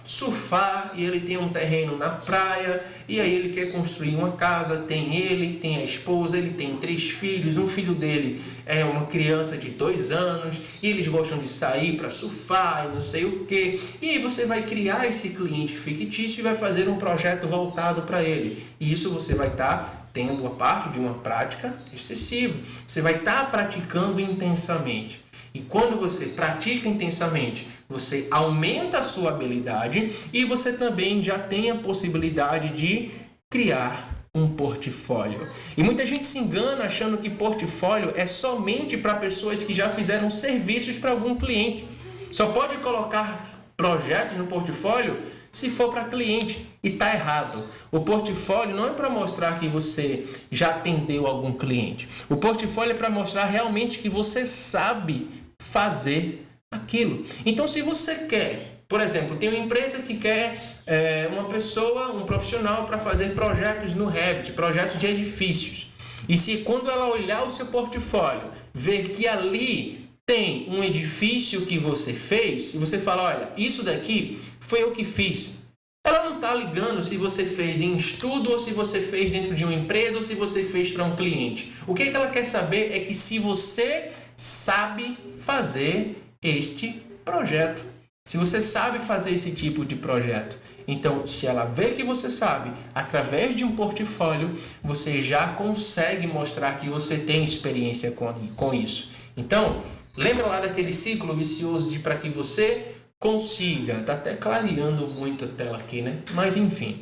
surfar e ele tem um terreno na praia e aí ele quer construir uma casa, tem ele, tem a esposa, ele tem 3 filhos, um filho dele é uma criança de 2 anos e eles gostam de sair para surfar e não sei o que. E aí você vai criar esse cliente fictício e vai fazer um projeto voltado para ele. E isso você vai estar tendo a parte de uma prática excessiva. Você vai estar praticando intensamente. E quando você pratica intensamente, você aumenta a sua habilidade e você também já tem a possibilidade de criar um portfólio. E muita gente se engana achando que portfólio é somente para pessoas que já fizeram serviços para algum cliente. Só pode colocar projetos no portfólio se for para cliente. E está errado. O portfólio não é para mostrar que você já atendeu algum cliente. O portfólio é para mostrar realmente que você sabe fazer aquilo. Então, se você quer, por exemplo, tem uma empresa que quer uma pessoa, um profissional para fazer projetos no Revit, projetos de edifícios. E se quando ela olhar o seu portfólio, ver que ali tem um edifício que você fez, e você fala, olha, isso daqui foi eu que fiz. Ela não está ligando se você fez em estudo ou se você fez dentro de uma empresa ou se você fez para um cliente. O que ela quer saber é que se você sabe fazer este projeto. Se você sabe fazer esse tipo de projeto. Então, se ela vê que você sabe, através de um portfólio, você já consegue mostrar que você tem experiência com isso. Então, lembra lá daquele ciclo vicioso de para que você consiga, tá até clareando muito a tela aqui, né? Mas enfim,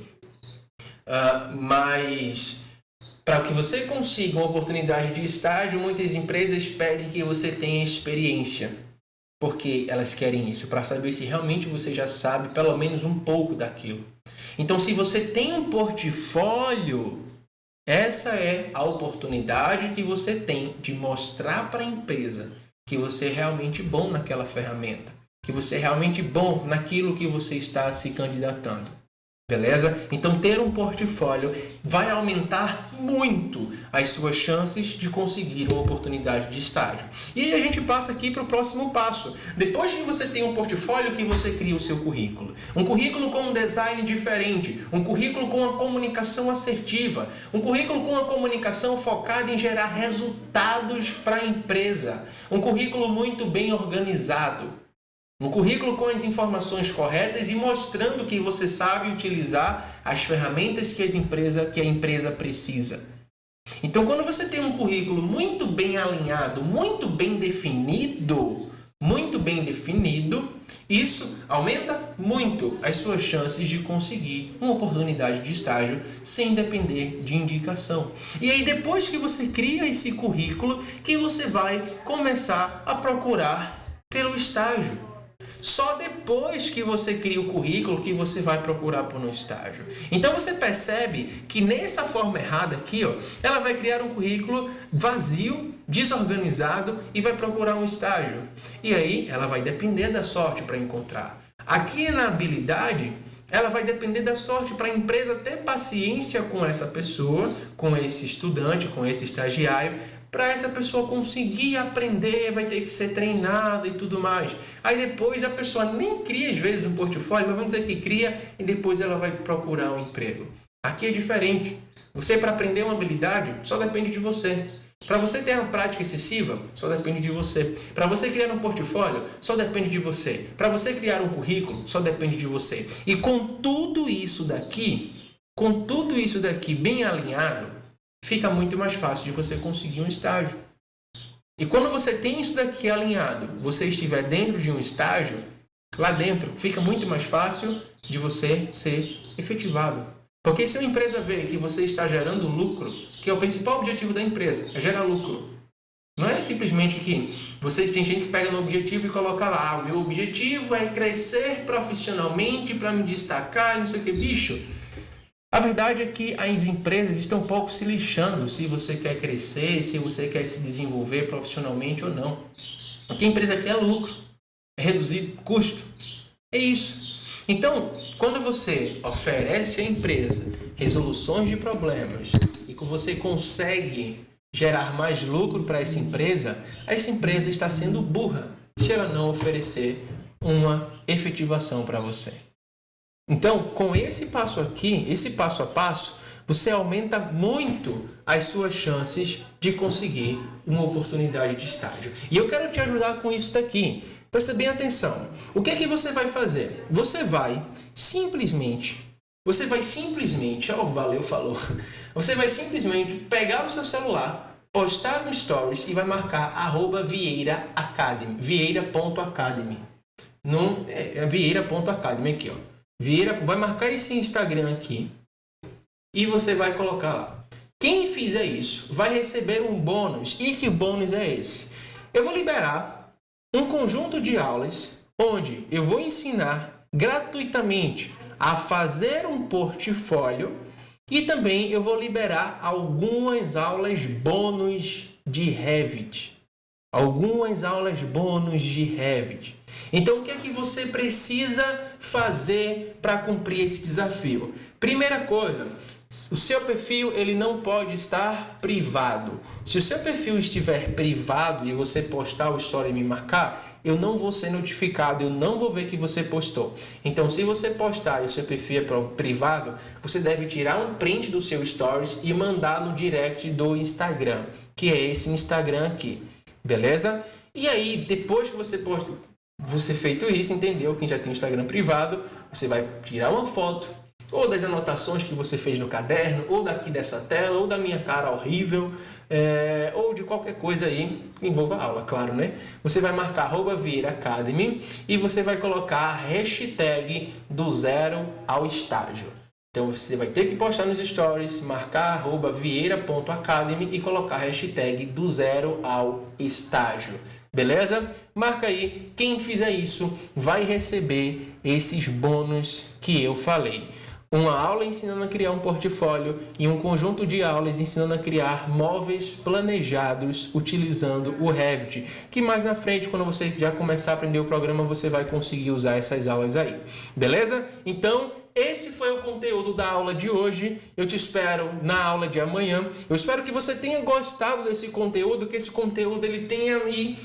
para que você consiga uma oportunidade de estágio, muitas empresas pedem que você tenha experiência, porque elas querem isso, para saber se realmente você já sabe pelo menos um pouco daquilo. Então, se você tem um portfólio, essa é a oportunidade que você tem de mostrar para a empresa que você é realmente bom naquela ferramenta, que você é realmente bom naquilo que você está se candidatando. Beleza? Então, ter um portfólio vai aumentar muito as suas chances de conseguir uma oportunidade de estágio. E aí a gente passa aqui para o próximo passo. Depois que você tem um portfólio, que você cria o seu currículo. Um currículo com um design diferente, um currículo com uma comunicação assertiva, um currículo com uma comunicação focada em gerar resultados para a empresa, um currículo muito bem organizado. Um currículo com as informações corretas e mostrando que você sabe utilizar as ferramentas que a empresa precisa. Então, quando você tem um currículo muito bem alinhado, muito bem definido, isso aumenta muito as suas chances de conseguir uma oportunidade de estágio sem depender de indicação. E aí, depois que você cria esse currículo, que você vai começar a procurar pelo estágio. só depois que você cria o currículo que você vai procurar por um estágio. Então você percebe que nessa forma errada aqui, ó, ela vai criar um currículo vazio, desorganizado e vai procurar um estágio. E aí ela vai depender da sorte para encontrar. Aqui na habilidade, ela vai depender da sorte para a empresa ter paciência com essa pessoa, com esse estudante, com esse estagiário, para essa pessoa conseguir aprender, vai ter que ser treinada e tudo mais. Aí depois a pessoa nem cria às vezes um portfólio, mas vamos dizer que cria e depois ela vai procurar um emprego. Aqui é diferente. Você, para aprender uma habilidade, só depende de você. Para você ter uma prática excessiva, só depende de você. Para você criar um portfólio, só depende de você. Para você criar um currículo, só depende de você. E com tudo isso daqui bem alinhado, fica muito mais fácil de você conseguir um estágio. E quando você tem isso daqui alinhado, você estiver dentro de um estágio, lá dentro fica muito mais fácil de você ser efetivado. Porque se a empresa vê que você está gerando lucro, que é o principal objetivo da empresa, é gerar lucro. Não é simplesmente que você tem gente que pega no objetivo e coloca lá, o meu objetivo é crescer profissionalmente para me destacar, não sei o que, bicho. A verdade é que as empresas estão um pouco se lixando se você quer crescer, se você quer se desenvolver profissionalmente ou não. O que a empresa quer é lucro, é reduzir custo. É isso. Então, quando você oferece à empresa resoluções de problemas e que você consegue gerar mais lucro para essa empresa está sendo burra se ela não oferecer uma efetivação para você. Então, com esse passo aqui, esse passo a passo, você aumenta muito as suas chances de conseguir uma oportunidade de estágio. E eu quero te ajudar com isso daqui. Presta bem atenção. O que é que você vai fazer? Você vai simplesmente, Você vai simplesmente pegar o seu celular, postar no Stories e vai marcar @vieira_academy, vieira.academy. Vieira.academy aqui, ó. Vieira, vai marcar esse Instagram aqui e você vai colocar lá. Quem fizer isso vai receber um bônus. E que bônus é esse? Eu vou liberar um conjunto de aulas onde eu vou ensinar gratuitamente a fazer um portfólio e também eu vou liberar algumas aulas bônus de Revit. Então, o que é que você precisa fazer para cumprir esse desafio? Primeira coisa, o seu perfil ele não pode estar privado. Se o seu perfil estiver privado e você postar o story e me marcar, eu não vou ser notificado, eu não vou ver que você postou. Então, se você postar e o seu perfil é privado, você deve tirar um print do seu stories e mandar no direct do Instagram, que é esse Instagram aqui. Beleza? E aí, depois que você posta, você feito isso, entendeu? Quem já tem um Instagram privado, você vai tirar uma foto, ou das anotações que você fez no caderno, ou daqui dessa tela, ou da minha cara horrível, ou de qualquer coisa aí que envolva a aula, claro, né? Você vai marcar @vieira_academy e você vai colocar a hashtag do zero ao estágio. Então, você vai ter que postar nos stories, marcar @vieira.academy e colocar a hashtag do zero ao estágio. Beleza? Marca aí. Quem fizer isso vai receber esses bônus que eu falei. Uma aula ensinando a criar um portfólio e um conjunto de aulas ensinando a criar móveis planejados utilizando o Revit. Que mais na frente, quando você já começar a aprender o programa, você vai conseguir usar essas aulas aí. Beleza? Então, esse foi o conteúdo da aula de hoje. Eu te espero na aula de amanhã. Eu espero que você tenha gostado desse conteúdo, que esse conteúdo ele tenha aí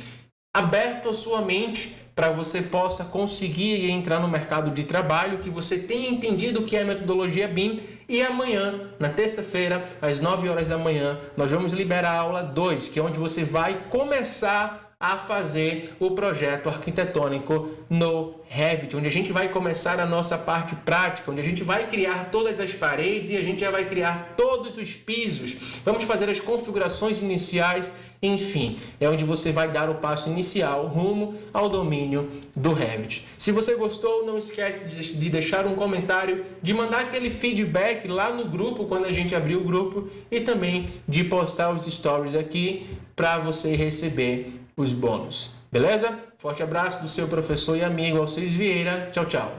aberto a sua mente para você possa conseguir entrar no mercado de trabalho, que você tenha entendido o que é a metodologia BIM. E amanhã, na terça-feira, às 9 horas da manhã, nós vamos liberar a aula 2, que é onde você vai começar a fazer o projeto arquitetônico no Revit, onde a gente vai começar a nossa parte prática, onde a gente vai criar todas as paredes e a gente já vai criar todos os pisos. Vamos fazer as configurações iniciais, enfim, é onde você vai dar o passo inicial rumo ao domínio do Revit. Se você gostou, não esquece de deixar um comentário, de mandar aquele feedback lá no grupo quando a gente abrir o grupo e também de postar os stories aqui para você receber os bônus. Beleza? Forte abraço do seu professor e amigo Alcides Vieira. Tchau, tchau.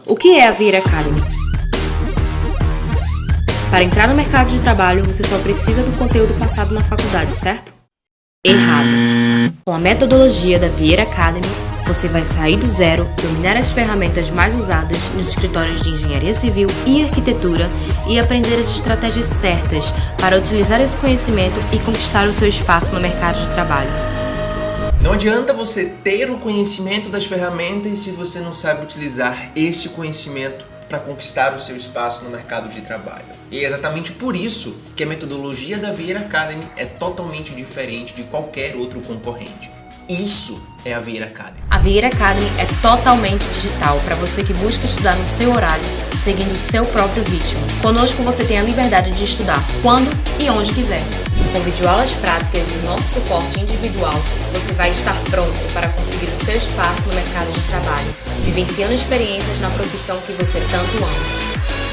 O que é a Vieira Academy? Para entrar no mercado de trabalho, você só precisa do conteúdo passado na faculdade, certo? Errado. Com a metodologia da Vieira Academy, você vai sair do zero, dominar as ferramentas mais usadas nos escritórios de engenharia civil e arquitetura e aprender as estratégias certas para utilizar esse conhecimento e conquistar o seu espaço no mercado de trabalho. Não adianta você ter o conhecimento das ferramentas se você não sabe utilizar esse conhecimento para conquistar o seu espaço no mercado de trabalho. E é exatamente por isso que a metodologia da Vieira Academy é totalmente diferente de qualquer outro concorrente. Isso é a Vieira Academy. A Vieira Academy é totalmente digital para você que busca estudar no seu horário, seguindo o seu próprio ritmo. Conosco você tem a liberdade de estudar quando e onde quiser. Com videoaulas práticas e nosso suporte individual, você vai estar pronto para conseguir o seu espaço no mercado de trabalho, vivenciando experiências na profissão que você tanto ama.